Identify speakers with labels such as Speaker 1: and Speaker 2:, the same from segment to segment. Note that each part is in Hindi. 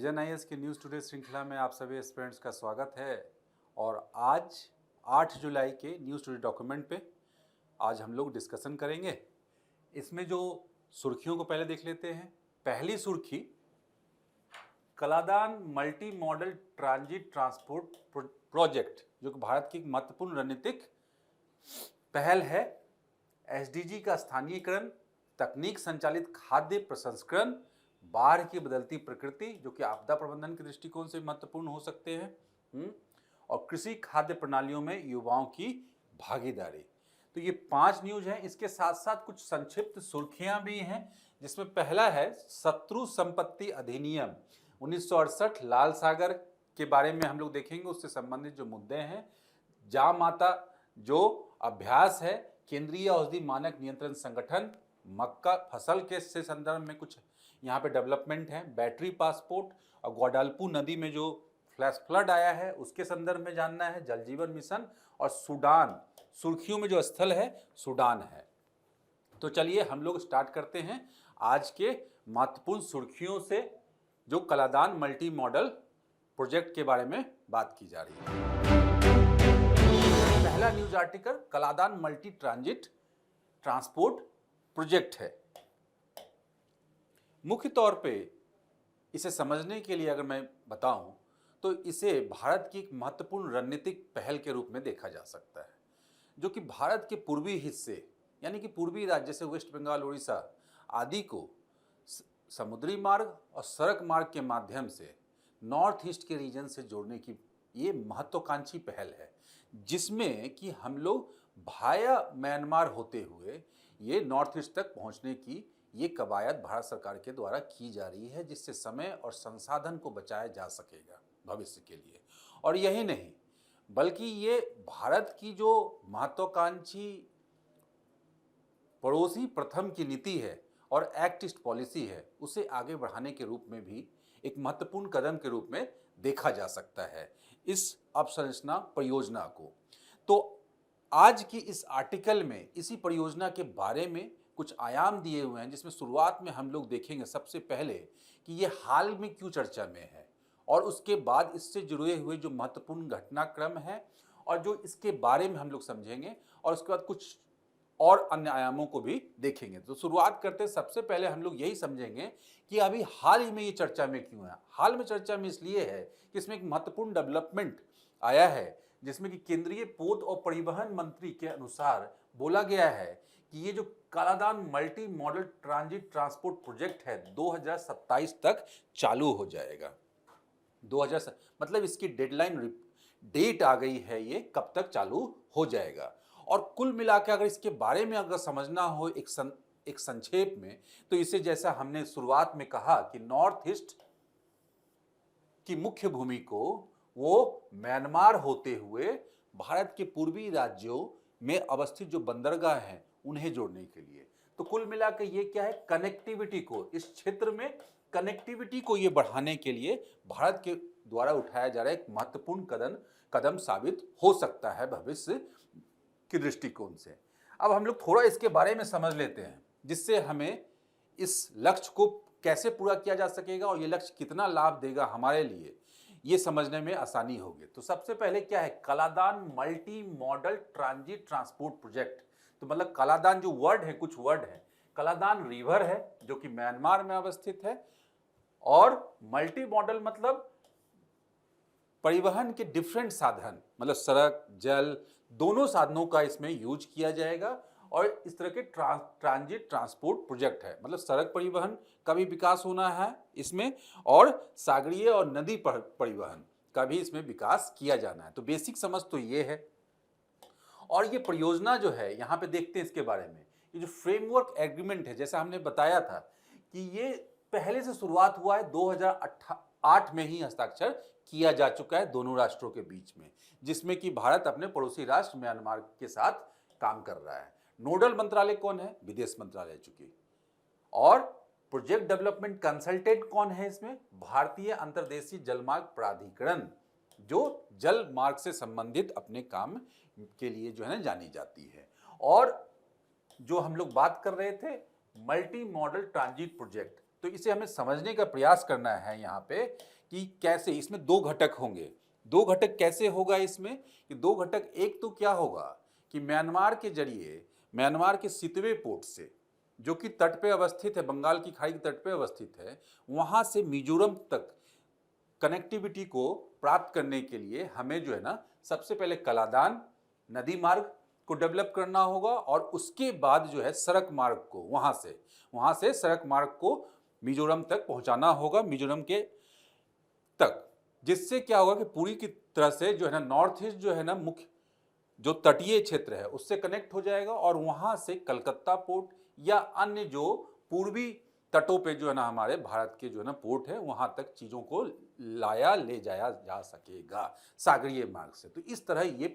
Speaker 1: विजन आईएएस की न्यूज़ टुडे श्रृंखला में आप सभी एस्पिरेंट्स का स्वागत है। और आज 8 जुलाई के न्यूज़ टुडे डॉक्यूमेंट पे आज हम लोग डिस्कशन करेंगे। इसमें जो सुर्खियों को पहले देख लेते हैं। पहली सुर्खी, Kaladan multi modal transit transport project, जो कि भारत की एक महत्वपूर्ण रणनीतिक पहल है। एसडीजी का स्थानीयकरण, तकनीक संचालित खाद्य प्रसंस्करण, बाढ़ की बदलती प्रकृति जो कि आपदा प्रबंधन के दृष्टिकोण से महत्वपूर्ण हो सकते हैं, और कृषि खाद्य प्रणालियों में युवाओं की भागीदारी। तो ये 5 न्यूज हैं। इसके साथ साथ कुछ संक्षिप्त सुर्खियां भी हैं, जिसमें पहला है शत्रु संपत्ति अधिनियम 1968, लाल सागर के बारे में हम लोग देखेंगे। उससे संबंधित जो मुद्दे हैं, जां माता जो अभ्यास है, केंद्रीय औषधि मानक नियंत्रण संगठन, मक्का फसल के से संदर्भ में कुछ यहाँ पे डेवलपमेंट है, बैटरी पासपोर्ट, और ग्वाडालपू नदी में जो फ्लैश फ्लड आया है उसके संदर्भ में जानना है, जल जीवन मिशन, और सूडान सुर्खियों में जो स्थल है सूडान है। तो चलिए हम लोग स्टार्ट करते हैं आज के महत्वपूर्ण सुर्खियों से, जो कलादान मल्टी मॉडल प्रोजेक्ट के बारे में बात की जा रही है। पहला news article Kaladan multi transit transport project है। मुख्य तौर पे इसे समझने के लिए अगर मैं बताऊं तो इसे भारत की एक महत्वपूर्ण रणनीतिक पहल के रूप में देखा जा सकता है, जो कि भारत के पूर्वी हिस्से यानी कि पूर्वी राज्य जैसे वेस्ट बंगाल, उड़ीसा आदि को समुद्री मार्ग और सड़क मार्ग के माध्यम से नॉर्थ ईस्ट के रीजन से जोड़ने की ये महत्वाकांक्षी पहल है, जिसमें कि हम लोग भाया म्यांमार होते हुए ये नॉर्थ ईस्ट तक पहुंचने की ये कवायद भारत सरकार के द्वारा की जा रही है, जिससे समय और संसाधन को बचाया जा सकेगा भविष्य के लिए। और यही नहीं, बल्कि ये भारत की जो महत्वाकांक्षी पड़ोसी प्रथम की नीति है और एक्ट ईस्ट पॉलिसी है, उसे आगे बढ़ाने के रूप में भी एक महत्वपूर्ण कदम के रूप में देखा जा सकता है इस अवसंरचना परियोजना को। तो आज की इस आर्टिकल में इसी परियोजना के बारे में कुछ आयाम दिए हुए हैं, जिसमें शुरुआत में हम लोग देखेंगे सबसे पहले कि ये हाल में क्यों चर्चा में है, और उसके बाद इससे जुड़े हुए जो महत्वपूर्ण घटनाक्रम है और जो इसके बारे में हम लोग समझेंगे, और उसके बाद कुछ और अन्य आयामों को भी देखेंगे। तो शुरुआत करते सबसे पहले हम लोग यही समझेंगे कि अभी हाल ही में ये चर्चा में क्यों है। हाल में चर्चा में इसलिए है कि इसमें एक महत्वपूर्ण डेवलपमेंट आया है, जिसमें कि केंद्रीय पोत और परिवहन मंत्री के अनुसार बोला गया है कि ये जो Kaladan multi modal transit transport project है 2027 तक चालू हो जाएगा। 2000 मतलब इसकी डेडलाइन डेट आ गई है, ये कब तक चालू हो जाएगा। और कुल मिलाकर अगर इसके बारे में अगर समझना हो एक संक्षेप में, तो इसे जैसा हमने शुरुआत में कहा कि नॉर्थ ईस्ट की मुख्य भूमि को वो म्यांमार होते हुए भारत के पूर्वी राज्यों में अवस्थित जो बंदरगाह हैं उन्हें जोड़ने के लिए। तो कुल मिलाकर ये क्या है, कनेक्टिविटी को, इस क्षेत्र में कनेक्टिविटी को ये बढ़ाने के लिए भारत के द्वारा उठाया जा रहा है एक महत्वपूर्ण कदम साबित हो सकता है भविष्य के दृष्टिकोण से। अब हम लोग थोड़ा इसके बारे में समझ लेते हैं, जिससे हमें इस लक्ष्य को कैसे पूरा किया जा सकेगा और ये लक्ष्य कितना लाभ देगा हमारे लिए, ये समझने में आसानी होगी। तो सबसे पहले क्या है, Kaladan multi modal transit transport project. तो मतलब कलादान जो वर्ड है, कुछ वर्ड है, कलादान रिवर है जो कि म्यांमार में अवस्थित है, और मल्टी मॉडल मतलब परिवहन के डिफरेंट साधन, मतलब सड़क जल दोनों साधनों का इसमें यूज किया जाएगा। और इस तरह के ट्रांजिट ट्रांसपोर्ट प्रोजेक्ट है, मतलब सड़क परिवहन का भी विकास होना है इसमें, और सागरीय और नदी परिवहन का भी इसमें विकास किया जाना है। तो बेसिक समझ तो ये है। और ये परियोजना जो है, यहाँ पे देखते हैं इसके बारे में, ये जो फ्रेमवर्क एग्रीमेंट है, जैसा हमने बताया था कि ये पहले से शुरुआत हुआ है, 2008 में ही हस्ताक्षर किया जा चुका है दोनों राष्ट्रों के बीच में, जिसमें कि भारत अपने पड़ोसी राष्ट्र म्यांमार के साथ काम कर रहा है। नोडल मंत्रालय कौन है, विदेश मंत्रालय चूंकि, और प्रोजेक्ट डेवलपमेंट कंसल्टेंट कौन है इसमें, भारतीय अंतर्देशीय जलमार्ग प्राधिकरण, जो जल मार्ग से संबंधित अपने काम के लिए जो है ना जानी जाती है। और जो हम लोग बात कर रहे थे मल्टी मॉडल ट्रांजिट प्रोजेक्ट, तो इसे हमें समझने का प्रयास करना है यहाँ पे कि कैसे इसमें दो घटक होंगे। दो घटक कैसे होगा इसमें कि दो घटक, एक तो क्या होगा कि म्यांमार के जरिए म्यांमार के सितवे पोर्ट से जो कि तट पे अवस्थित है, बंगाल की खाड़ी के तट पे अवस्थित है, वहां से मिजोरम तक कनेक्टिविटी को प्राप्त करने के लिए हमें जो है ना सबसे पहले कलादान नदी मार्ग को डेवलप करना होगा और उसके बाद जो है सड़क मार्ग को वहां से सड़क मार्ग को मिजोरम तक पहुंचाना होगा, मिजोरम के तक, जिससे क्या होगा कि पूरी की तरह से जो है ना नॉर्थ ईस्ट जो है ना मुख्य जो तटीय क्षेत्र है उससे कनेक्ट हो जाएगा और वहां से कलकत्ता पोर्ट या अन्य जो पूर्वी तटों पे जो है ना हमारे भारत के जो है ना पोर्ट है वहां तक चीजों को ले जाया जा सकेगा सागरीय मार्ग से। तो इस तरह ये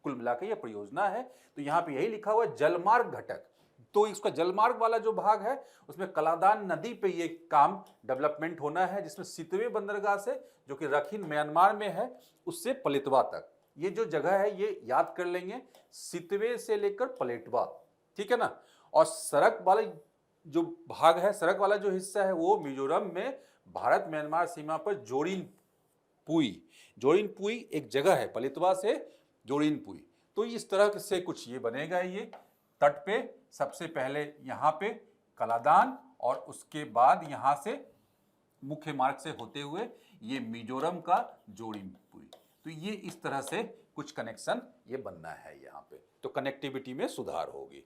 Speaker 1: कुल मिलाकर यह परियोजना है। तो यहाँ पे यही लिखा हुआ है जलमार्ग घटक। तो इसका जलमार्ग वाला जो भाग है उसमें कलादान नदी पे ये काम डेवलपमेंट होना है, जिसमें सितवे बंदरगाह से जो कि रखीन म्यांमार में है उससे पलेटवा तक, ये जो जगह है ये याद कर लेंगे, सितवे से लेकर पलेटवा, ठीक है ना। और सड़क वाला जो भाग है, सड़क वाला जो हिस्सा है वो मिजोरम में भारत म्यांमार सीमा पर जोरिन पुई एक जगह है, पलेटवा से जोरिन पुई। तो इस तरह से कुछ ये बनेगा, ये तट पे सबसे पहले यहाँ पे कलादान और उसके बाद यहाँ से मुख्य मार्ग से होते हुए ये मिजोरम का जोरिन पुई। तो ये इस तरह से कुछ कनेक्शन ये बनना है यहाँ पे। तो कनेक्टिविटी में सुधार होगी,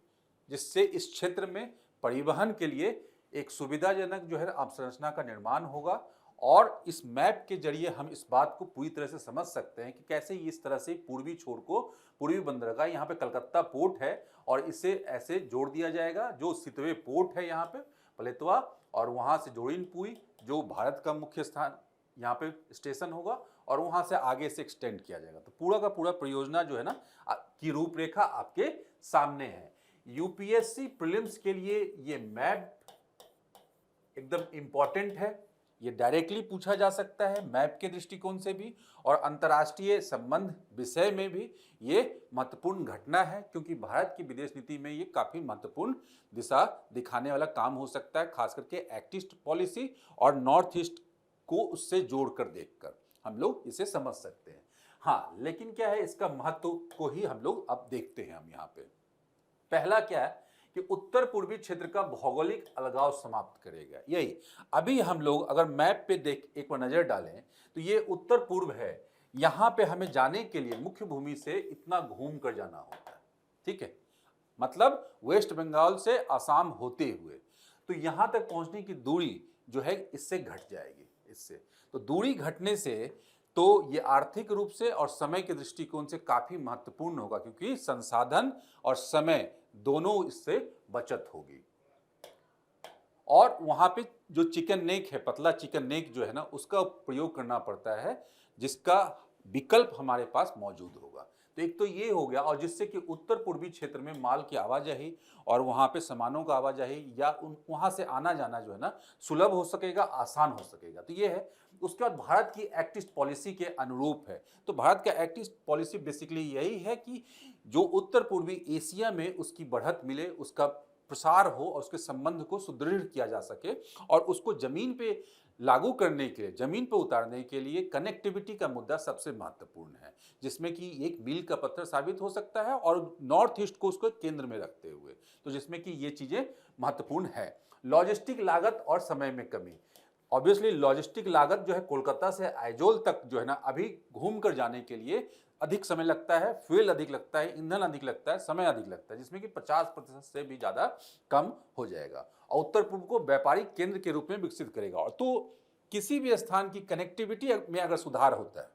Speaker 1: जिससे इस क्षेत्र में परिवहन के लिए एक सुविधाजनक जो है अवसंरचना का निर्माण होगा। और इस मैप के जरिए हम इस बात को पूरी तरह से समझ सकते हैं कि कैसे इस तरह से पूर्वी छोर को, पूर्वी बंदरगाह यहाँ पे कलकत्ता पोर्ट है और इसे ऐसे जोड़ दिया जाएगा, जो सितवे पोर्ट है यहाँ पे पलेटवा, और वहाँ से जोरिनपुई जो भारत का मुख्य स्थान यहाँ पे स्टेशन होगा और वहाँ से आगे से एक्सटेंड किया जाएगा। तो पूरा का पूरा परियोजना जो है ना की रूपरेखा आपके सामने है। यूपीएससी प्रीलिम्स के लिए ये मैप एकदम इंपॉर्टेंट है, ये डायरेक्टली पूछा जा सकता है मैप के दृष्टिकोण से भी, और अंतर्राष्ट्रीय संबंध विषय में भी ये महत्वपूर्ण घटना है, क्योंकि भारत की विदेश नीति में ये काफी महत्वपूर्ण दिशा दिखाने वाला काम हो सकता है, खास करके एक्ट ईस्ट पॉलिसी और नॉर्थ ईस्ट को उससे जोड़कर देखकर हम लोग इसे समझ सकते हैं। हाँ, लेकिन क्या है, इसका महत्व को ही हम लोग अब देखते हैं। हम यहाँ पे पहला क्या है कि उत्तर पूर्वी क्षेत्र का भौगोलिक अलगाव समाप्त करेगा। यही अभी हम लोग अगर मैप पे देख एक बार नजर डालें तो ये उत्तर पूर्व है, यहाँ पे हमें जाने के लिए मुख्य भूमि से इतना घूम कर जाना होता है, ठीक है, मतलब वेस्ट बंगाल से आसाम होते हुए, तो यहाँ तक पहुँचने की दूरी जो है इससे घट जाएगी। इससे तो दूरी घटने से तो ये आर्थिक रूप से और समय के दृष्टिकोण से काफी महत्वपूर्ण होगा, क्योंकि संसाधन और समय दोनों इससे बचत होगी। और वहां पे जो चिकन नेक है, पतला चिकन नेक जो है ना, उसका प्रयोग करना पड़ता है, जिसका विकल्प हमारे पास मौजूद होगा। तो एक तो ये हो गया, और जिससे कि उत्तर पूर्वी क्षेत्र में माल की आवाजाही और वहाँ पे सामानों का आवाजाही या वहाँ से आना जाना जो है ना सुलभ हो सकेगा, आसान हो सकेगा। तो ये है। उसके बाद भारत की एक्ट ईस्ट पॉलिसी के अनुरूप है। तो भारत का एक्ट ईस्ट पॉलिसी बेसिकली यही है कि जो उत्तर पूर्वी एशिया में उसकी बढ़त मिले, उसका प्रसार हो और उसके संबंध को सुदृढ़ किया जा सके, और उसको जमीन पे लागू करने के लिए, जमीन पर उतारने के लिए कनेक्टिविटी का मुद्दा सबसे महत्वपूर्ण है, जिसमें कि एक मील का पत्थर साबित हो सकता है, और नॉर्थ ईस्ट को उसको केंद्र में रखते हुए, तो जिसमें कि ये चीजें महत्वपूर्ण है। लॉजिस्टिक लागत और समय में कमी। ऑब्वियसली लॉजिस्टिक लागत जो है कोलकाता से आइजोल तक जो है ना अभी घूम कर जाने के लिए अधिक समय लगता है, फ्यूल अधिक लगता है, ईंधन अधिक लगता है, समय अधिक लगता है, जिसमें कि 50% से भी ज़्यादा कम हो जाएगा, और उत्तर पूर्व को व्यापारिक केंद्र के रूप में विकसित करेगा। और तो किसी भी स्थान की कनेक्टिविटी में अगर सुधार होता है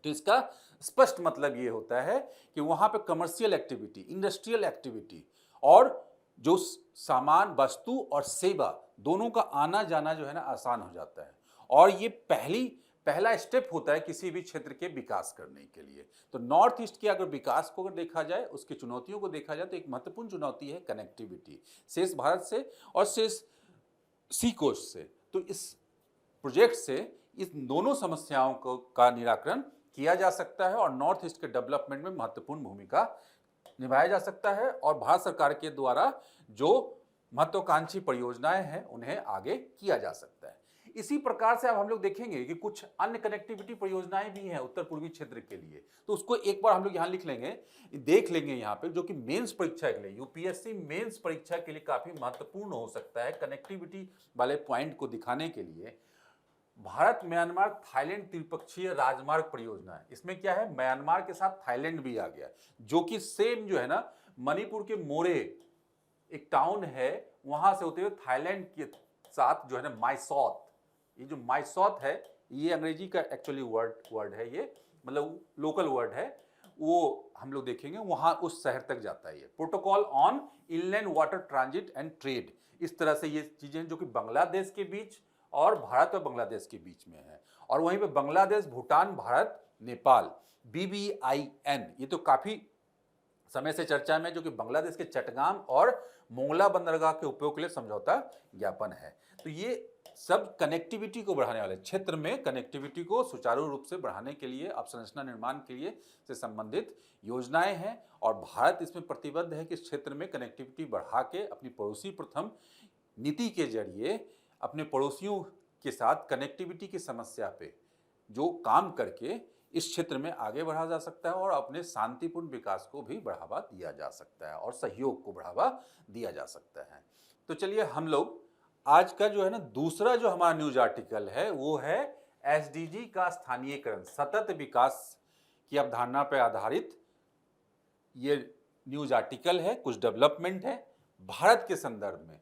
Speaker 1: तो इसका स्पष्ट मतलब ये होता है कि वहाँ पे कमर्शियल एक्टिविटी, इंडस्ट्रियल एक्टिविटी और जो सामान, वस्तु और सेवा दोनों का आना जाना जो है ना आसान हो जाता है, और ये पहला स्टेप होता है किसी भी क्षेत्र के विकास करने के लिए। तो नॉर्थ ईस्ट के अगर विकास को अगर देखा जाए, उसकी चुनौतियों को देखा जाए, तो एक महत्वपूर्ण चुनौती है कनेक्टिविटी शेष भारत से और शेष सी कोस्ट से। तो इस प्रोजेक्ट से इस दोनों समस्याओं का निराकरण किया जा सकता है और नॉर्थ ईस्ट के डेवलपमेंट में महत्वपूर्ण भूमिका निभाया जा सकता है। और भारत सरकार के द्वारा जो महत्वाकांक्षी परियोजनाएं हैं उन्हें आगे किया जा सकता है। इसी प्रकार से अब हम लोग देखेंगे कि कुछ अन्य कनेक्टिविटी परियोजनाएं भी हैं उत्तर पूर्वी क्षेत्र के लिए, तो उसको एक बार हम लोग यहाँ लिख लेंगे, देख लेंगे यहाँ पे, जो कि मेंस परीक्षा के लिए, यूपीएससी मेंस परीक्षा के लिए काफी महत्वपूर्ण हो सकता है कनेक्टिविटी वाले पॉइंट को दिखाने के लिए। भारत म्यांमार थाईलैंड त्रिपक्षीय राजमार्ग परियोजना है। इसमें क्या है, म्यांमार के साथ थाईलैंड भी आ गया, जो कि सेम जो है ना मणिपुर के मोरे एक टाउन है, वहां से होते हुए थाईलैंड के साथ जो है ना माइसॉत, ये जो माइसॉत है ये अंग्रेजी का एक्चुअली वर्ड है, ये मतलब लोकल वर्ड है, वो हम लोग देखेंगे, वहां उस शहर तक जाता है। ये protocol on inland water transit and trade, इस तरह से ये चीजें जो कि बांग्लादेश के बीच और भारत और बांग्लादेश के बीच में है। और वहीं पे बांग्लादेश, भूटान, भारत, नेपाल, BBIN, ये तो काफी समय से चर्चा में, जो कि बांग्लादेश के चटगाम और मोंगला बंदरगाह के उपयोग के लिए समझौता ज्ञापन है। तो ये सब कनेक्टिविटी को बढ़ाने वाले, क्षेत्र में कनेक्टिविटी को सुचारू रूप से बढ़ाने के लिए, अवसंरचना निर्माण के लिए से संबंधित योजनाएं हैं। और भारत इसमें प्रतिबद्ध है कि इस क्षेत्र में कनेक्टिविटी बढ़ा के अपनी पड़ोसी प्रथम नीति के जरिए अपने पड़ोसियों के साथ कनेक्टिविटी की समस्या पे जो काम करके इस क्षेत्र में आगे बढ़ा जा सकता है और अपने शांतिपूर्ण विकास को भी बढ़ावा दिया जा सकता है और सहयोग को बढ़ावा दिया जा सकता है। तो चलिए हम लोग आज का जो है ना दूसरा जो हमारा न्यूज आर्टिकल है वो है SDG का स्थानीयकरण, सतत विकास की अवधारणा पर आधारित ये न्यूज आर्टिकल है, कुछ डेवलपमेंट है भारत के संदर्भ में,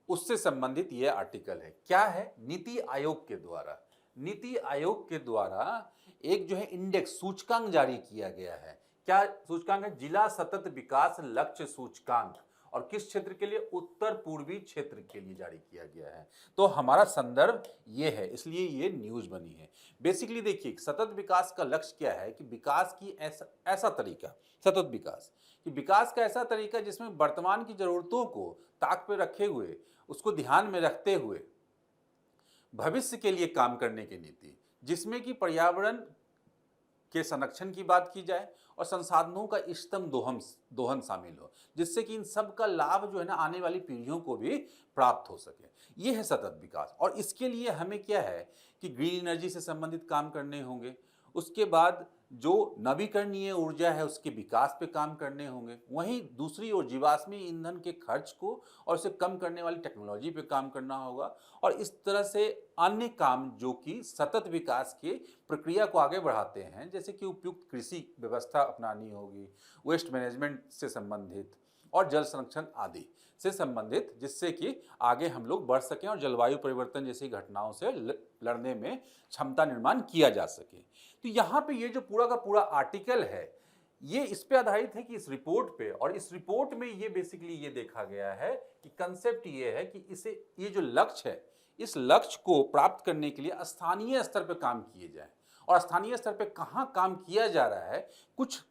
Speaker 1: उससे संबंधित ये आर्टिकल है। क्या है, नीति आयोग के द्वारा एक जो है इंडेक्स, सूचकांक जारी किया गया है। क्या सूचकांक है, जिला सतत विकास लक्ष्य सूचकांक, और किस क्षेत्र के लिए, उत्तर पूर्वी क्षेत्र के लिए जारी किया गया है। तो हमारा संदर्भ ये है, इसलिए ये न्यूज बनी है। बेसिकली देखिए सतत विकास का लक्ष्य क्या है कि विकास की ऐसा तरीका, सतत विकास कि विकास का ऐसा तरीका जिसमें वर्तमान की जरूरतों को ताक पे रखे हुए, उसको ध्यान में रखते हुए भविष्य के लिए काम करने की नीति, जिसमें कि पर्यावरण के संरक्षण की बात की जाए और संसाधनों का इष्टतम दोहन शामिल हो, जिससे कि इन सब का लाभ जो है ना आने वाली पीढ़ियों को भी प्राप्त हो सके। ये है सतत विकास। और इसके लिए हमें क्या है कि ग्रीन एनर्जी से संबंधित काम करने होंगे, उसके बाद जो नवीकरणीय ऊर्जा है उसके विकास पे काम करने होंगे, वहीं दूसरी ओर जीवाश्मी ईंधन के खर्च को और उसे कम करने वाली टेक्नोलॉजी पे काम करना होगा। और इस तरह से अन्य काम जो कि सतत विकास के प्रक्रिया को आगे बढ़ाते हैं, जैसे कि उपयुक्त कृषि व्यवस्था अपनानी होगी, वेस्ट मैनेजमेंट से संबंधित और जल संरक्षण आदि से संबंधित, जिससे कि आगे हम लोग बढ़ सकें और जलवायु परिवर्तन जैसी घटनाओं से लड़ने में क्षमता निर्माण किया जा सके। तो यहाँ पे ये जो पूरा का पूरा आर्टिकल है ये इस पे आधारित है कि इस रिपोर्ट पे, और इस रिपोर्ट में ये बेसिकली ये देखा गया है कि कंसेप्ट ये है कि इसे, ये जो लक्ष्य है, इस लक्ष्य को प्राप्त करने के लिए स्थानीय स्तर पे काम किए जाए। और स्थानीय स्तर पे कहाँ काम किया जा रहा है, कुछ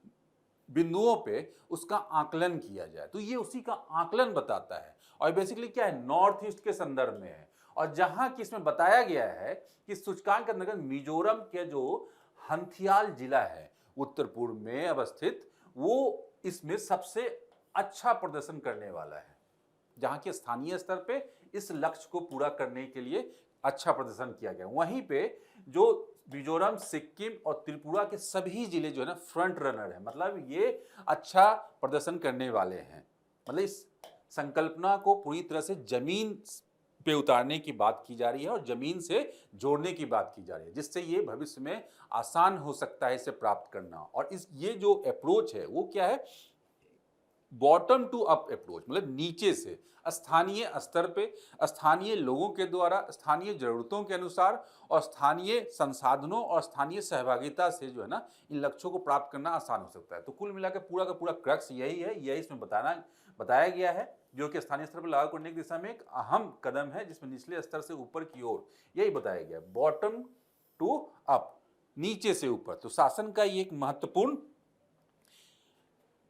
Speaker 1: बिंदुओं पे उसका आकलन किया जाए, तो ये उसी का आकलन बताता है। और बेसिकली क्या है, नॉर्थ ईस्ट के संदर्भ में है। और जहां कि इसमें बताया गया है कि सूचकांक के अंतर्गत मिजोरम के जो हंथियाल जिला है उत्तर पूर्व में अवस्थित, वो इसमें सबसे अच्छा प्रदर्शन करने वाला है, जहां के स्थानीय स्तर पे इस लक्ष्य को पूरा करने के लिए अच्छा प्रदर्शन किया गया। वहीं पे जो मिजोरम, सिक्किम और त्रिपुरा के सभी जिले जो है ना फ्रंट रनर है, मतलब ये अच्छा प्रदर्शन करने वाले हैं। मतलब इस संकल्पना को पूरी तरह से जमीन पे उतारने की बात की जा रही है और जमीन से जोड़ने की बात की जा रही है, जिससे ये भविष्य में आसान हो सकता है इसे प्राप्त करना। और इस ये जो अप्रोच है वो क्या है, बॉटम टू अप अप्रोच, मतलब नीचे से स्थानीय स्तर पे, स्थानीय लोगों के द्वारा, स्थानीय जरूरतों के अनुसार और स्थानीय संसाधनों और स्थानीय सहभागिता से जो है ना इन लक्ष्यों को प्राप्त करना आसान हो सकता है। तो कुल मिलाकर पूरा का पूरा क्रक्स यही है, यही इसमें बताया गया है, जो कि स्थानीय स्तर पर लागू करने की दिशा में एक अहम कदम है, जिसमें निचले स्तर से ऊपर की ओर यही बताया गया, बॉटम टू अप, नीचे से ऊपर। तो शासन का ये एक महत्वपूर्ण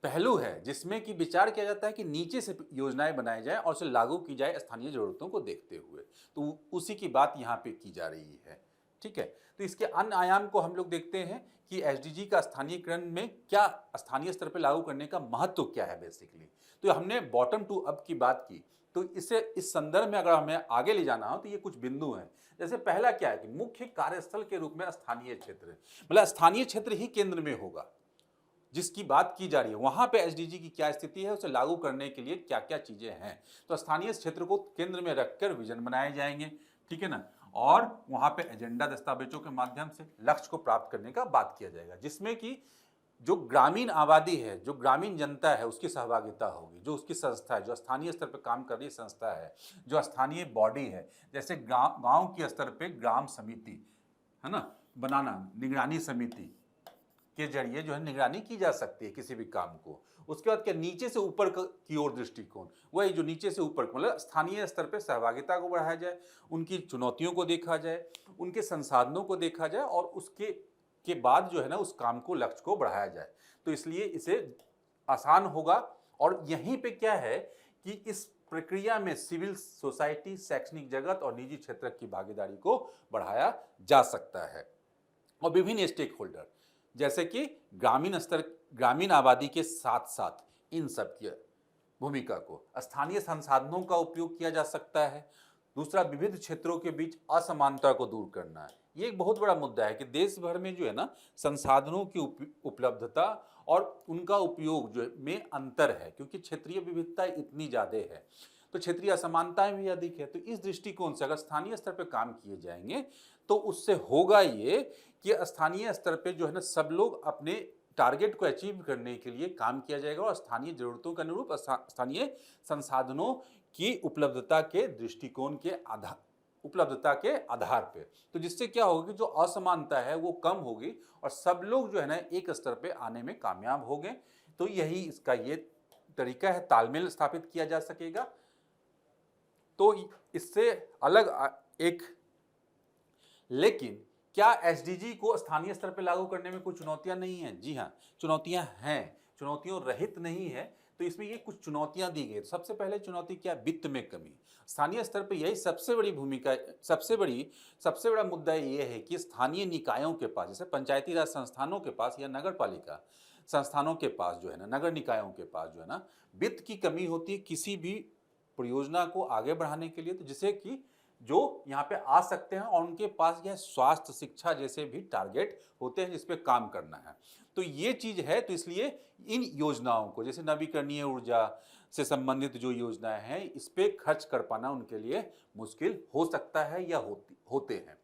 Speaker 1: पहलू है, जिसमें कि विचार किया जाता है कि नीचे से योजनाएं बनाई जाए और उसे लागू की जाए स्थानीय जरूरतों को देखते हुए। तो उसी की बात यहाँ पे की जा रही है, ठीक है। तो इसके अन्य आयाम को हम लोग देखते हैं कि एसडीजी का स्थानीयकरण में क्या, स्थानीय स्तर पर लागू करने का महत्व क्या है बेसिकली। तो हमने बॉटम टू अप की बात की तो इसे इस संदर्भ में अगर हमें आगे ले जाना हो तो ये कुछ बिंदु हैं। जैसे पहला क्या है कि मुख्य कार्यस्थल के रूप में स्थानीय क्षेत्र, मतलब स्थानीय क्षेत्र ही केंद्र में होगा जिसकी बात की जा रही है, वहां पे एसडीजी की क्या स्थिति है, उसे लागू करने के लिए क्या क्या चीजें हैं। तो स्थानीय क्षेत्र को केंद्र में रखकर विजन बनाए जाएंगे, ठीक है ना, और वहां पे एजेंडा दस्तावेजों के माध्यम से लक्ष्य को प्राप्त करने का बात किया जाएगा, जिसमें कि जो ग्रामीण आबादी है, जो ग्रामीण जनता है, उसकी सहभागिता होगी, जो उसकी संस्था है, जो स्थानीय स्तर पर काम कर रही संस्था है, जो स्थानीय बॉडी है, जैसे गांव के स्तर पे ग्राम समिति है ना बनाना, निगरानी समिति के जरिए जो है निगरानी की जा सकती है किसी भी काम को। उसके बाद क्या, नीचे से ऊपर की ओर दृष्टिकोण, वही जो नीचे से ऊपर, मतलब स्थानीय स्तर पे सहभागिता को बढ़ाया जाए, उनकी चुनौतियों को देखा जाए, उनके संसाधनों को देखा जाए और उसके बाद जो है ना उस काम को, लक्ष्य को बढ़ाया जाए। तो इसलिए इसे आसान होगा। और यहीं पे क्या है कि इस प्रक्रिया में सिविल सोसाइटी, शैक्षणिक जगत और निजी क्षेत्र की भागीदारी को बढ़ाया जा सकता है। और विभिन्न स्टेक होल्डर जैसे कि ग्रामीण स्तर, ग्रामीण आबादी के साथ साथ इन सब की भूमिका को, स्थानीय संसाधनों का उपयोग किया जा सकता है। दूसरा, विविध क्षेत्रों के बीच असमानता को दूर करना है। ये एक बहुत बड़ा मुद्दा है कि देश भर में जो है ना संसाधनों की उपलब्धता और उनका उपयोग जो में अंतर है, क्योंकि क्षेत्रीय विविधता इतनी ज़्यादा है तो क्षेत्रीय असमानताएं भी अधिक है। तो इस दृष्टिकोण से अगर स्थानीय स्तर पर काम किए जाएंगे तो उससे होगा ये कि स्थानीय स्तर पे जो है ना सब लोग अपने टारगेट को अचीव करने के लिए काम किया जाएगा और स्थानीय जरूरतों के अनुरूप स्थानीय संसाधनों की उपलब्धता के दृष्टिकोण के आधार पे। तो जिससे क्या होगा कि जो असमानता है वो कम होगी और सब लोग जो है ना एक स्तर पे आने में कामयाब होंगे। तो यही इसका ये तरीका है, तालमेल स्थापित किया जा सकेगा। तो इससे अलग एक, लेकिन क्या एसडीजी को स्थानीय स्तर पर लागू करने में कोई चुनौतियां नहीं है? जी हाँ, चुनौतियां हैं, चुनौतियों रहित नहीं है। तो इसमें ये कुछ चुनौतियां दी गई। सबसे पहले चुनौती क्या? वित्त में कमी। स्थानीय स्तर पर यही सबसे बड़ी भूमिका, सबसे बड़ा मुद्दा ये है कि स्थानीय निकायों के पास, जैसे पंचायती राज संस्थानों के पास या नगर पालिका संस्थानों के पास जो है ना, नगर निकायों के पास जो है ना, वित्त की कमी होती है किसी भी परियोजना को आगे बढ़ाने के लिए। तो जिसे कि जो यहाँ पे आ सकते हैं और उनके पास यह स्वास्थ्य, शिक्षा जैसे भी टारगेट होते हैं जिस पे काम करना है। तो ये चीज है। तो इसलिए इन योजनाओं को, जैसे नवीकरणीय ऊर्जा से संबंधित जो योजनाएं हैं, इस पे खर्च कर पाना उनके लिए मुश्किल हो सकता है या होते हैं।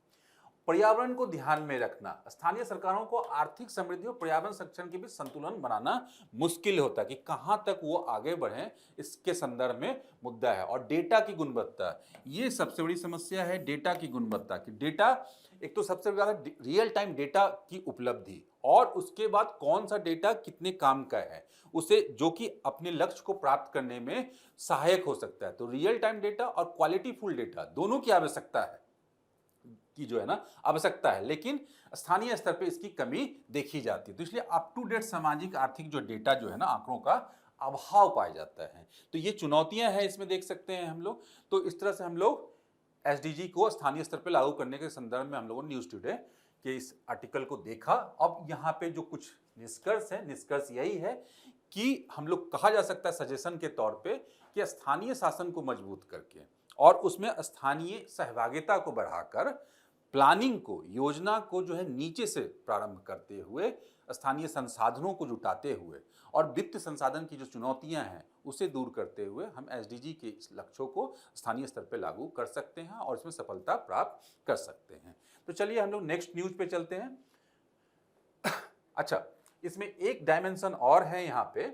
Speaker 1: पर्यावरण को ध्यान में रखना, स्थानीय सरकारों को आर्थिक समृद्धि और पर्यावरण संरक्षण के बीच संतुलन बनाना मुश्किल होता है कि कहां तक वो आगे बढ़े, इसके संदर्भ में मुद्दा है। और डेटा की गुणवत्ता, ये सबसे बड़ी समस्या है। डेटा की गुणवत्ता की, डेटा एक तो सबसे ज्यादा रियल टाइम डेटा की उपलब्धि, और उसके बाद कौन सा डेटा कितने काम का है, उसे जो कि अपने लक्ष्य को प्राप्त करने में सहायक हो सकता है। तो रियल टाइम डेटा और क्वालिटी फुल डेटा दोनों की आवश्यकता है, की जो है ना आवश्यकता है, लेकिन स्थानीय स्तर पे इसकी कमी देखी जाती है। तो इसलिए अप टू डेट सामाजिक आर्थिक जो डेटा जो है ना, आंकड़ों का अभाव पाया जाता है। तो ये चुनौतियां हैं, इसमें देख सकते हैं हम लोग। तो इस तरह से हम लोग एसडीजी को स्थानीय स्तर पे लागू करने के संदर्भ में हम लोगों ने न्यूज़ टुडे के इस आर्टिकल को देखा। अब यहाँ पे जो कुछ निष्कर्ष है, निष्कर्ष यही है कि हम लोग, कहा जा सकता है सजेशन के तौर पे, कि स्थानीय शासन को मजबूत करके और उसमें स्थानीय सहभागिता को बढ़ाकर प्लानिंग को, योजना को जो है नीचे से प्रारंभ करते हुए, स्थानीय संसाधनों को जुटाते हुए और वित्त संसाधन की जो चुनौतियां हैं उसे दूर करते हुए हम एसडीजी के इस लक्ष्यों को स्थानीय स्तर पर लागू कर सकते हैं और इसमें सफलता प्राप्त कर सकते हैं। तो चलिए हम लोग नेक्स्ट न्यूज पे चलते हैं। अच्छा, इसमें एक डायमेंशन और है यहाँ पे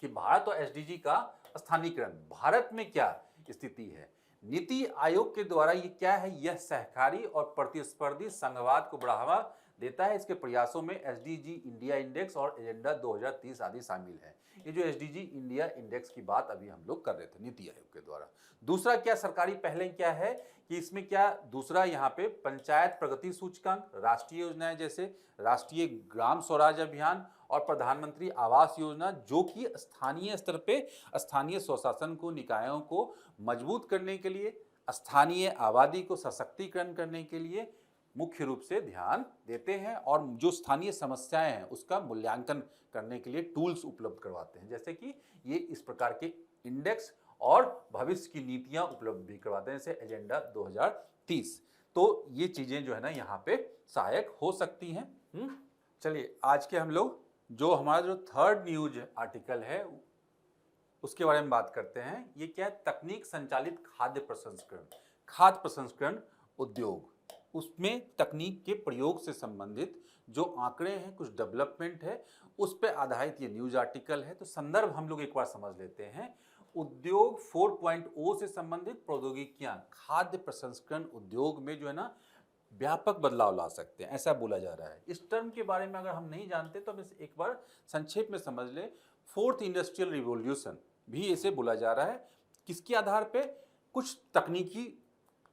Speaker 1: कि भारत और एसडीजी का स्थानीयकरण, भारत में क्या स्थिति है। नीति आयोग के द्वारा ये क्या है, यह सहकारी और प्रतिस्पर्धी संघवाद को बढ़ावा देता है। इसके प्रयासों में एसडीजी इंडिया इंडेक्स और एजेंडा 2030 आदि शामिल है। ये जो एसडीजी इंडिया इंडेक्स की बात अभी हम लोग कर रहे थे नीति आयोग के द्वारा। दूसरा क्या सरकारी पहलें क्या है कि इसमें क्या, दूसरा यहाँ पे पंचायत प्रगति सूचकांक, राष्ट्रीय योजनाएं जैसे राष्ट्रीय ग्राम स्वराज अभियान और प्रधानमंत्री आवास योजना, जो कि स्थानीय स्तर पे स्थानीय स्वशासन को, निकायों को मजबूत करने के लिए, स्थानीय आबादी को सशक्तिकरण करने के लिए मुख्य रूप से ध्यान देते हैं और जो स्थानीय समस्याएं हैं उसका मूल्यांकन करने के लिए टूल्स उपलब्ध करवाते हैं। जैसे कि ये इस प्रकार के इंडेक्स और भविष्य की नीतियां उपलब्ध भी करवाते हैं, जैसे एजेंडा 2030। तो ये चीजें जो है ना यहाँ पे सहायक हो सकती हैं। चलिए आज के हम लोग जो हमारा जो थर्ड न्यूज आर्टिकल है उसके बारे में बात करते हैं। ये क्या है? तकनीक संचालित खाद्य प्रसंस्करण, खाद्य प्रसंस्करण उद्योग, उसमें तकनीक के प्रयोग से संबंधित जो आंकड़े हैं, कुछ डेवलपमेंट है, उस पर आधारित ये न्यूज आर्टिकल है। तो संदर्भ हम लोग एक बार समझ लेते हैं। उद्योग 4.0 से संबंधित प्रौद्योगिकियां खाद्य प्रसंस्करण उद्योग में जो है ना व्यापक बदलाव ला सकते हैं, ऐसा बोला जा रहा है। इस टर्म के बारे में अगर हम नहीं जानते तो हम इसे एक बार संक्षेप में समझ लें। फोर्थ इंडस्ट्रियल रिवॉल्यूशन भी इसे बोला जा रहा है। किसके आधार पे?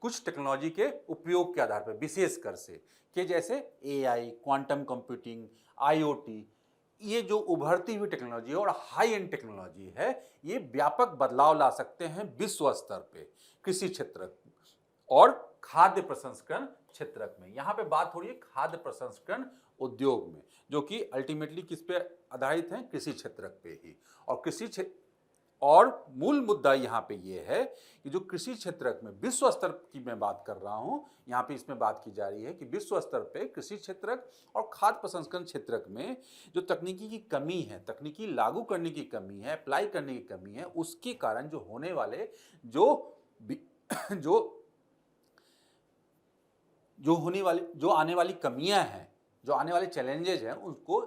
Speaker 1: कुछ टेक्नोलॉजी के उपयोग के आधार पर, विशेषकर से कि जैसे एआई, क्वांटम कंप्यूटिंग, आईओटी, ये जो उभरती हुई टेक्नोलॉजी है और हाई एंड टेक्नोलॉजी है, ये व्यापक बदलाव ला सकते हैं विश्व स्तर पे कृषि क्षेत्र और खाद्य प्रसंस्करण क्षेत्र में। यहाँ पे बात हो रही है खाद्य प्रसंस्करण उद्योग में, जो कि अल्टीमेटली किस पे आधारित है? कृषि क्षेत्र पे ही। और कृषि क्षेत्र और मूल मुद्दा यहाँ पे ये है कि जो कृषि क्षेत्र में विश्व स्तर की मैं बात कर रहा हूँ, यहाँ पे इसमें बात की जा रही है कि विश्व स्तर पे कृषि क्षेत्र और खाद्य प्रसंस्करण क्षेत्र में जो तकनीकी की कमी है, तकनीकी लागू करने की कमी है, अप्लाई करने की कमी है, उसके कारण जो होने वाले जो आने वाली कमियां हैं, जो आने वाले चैलेंजेज हैं, उसको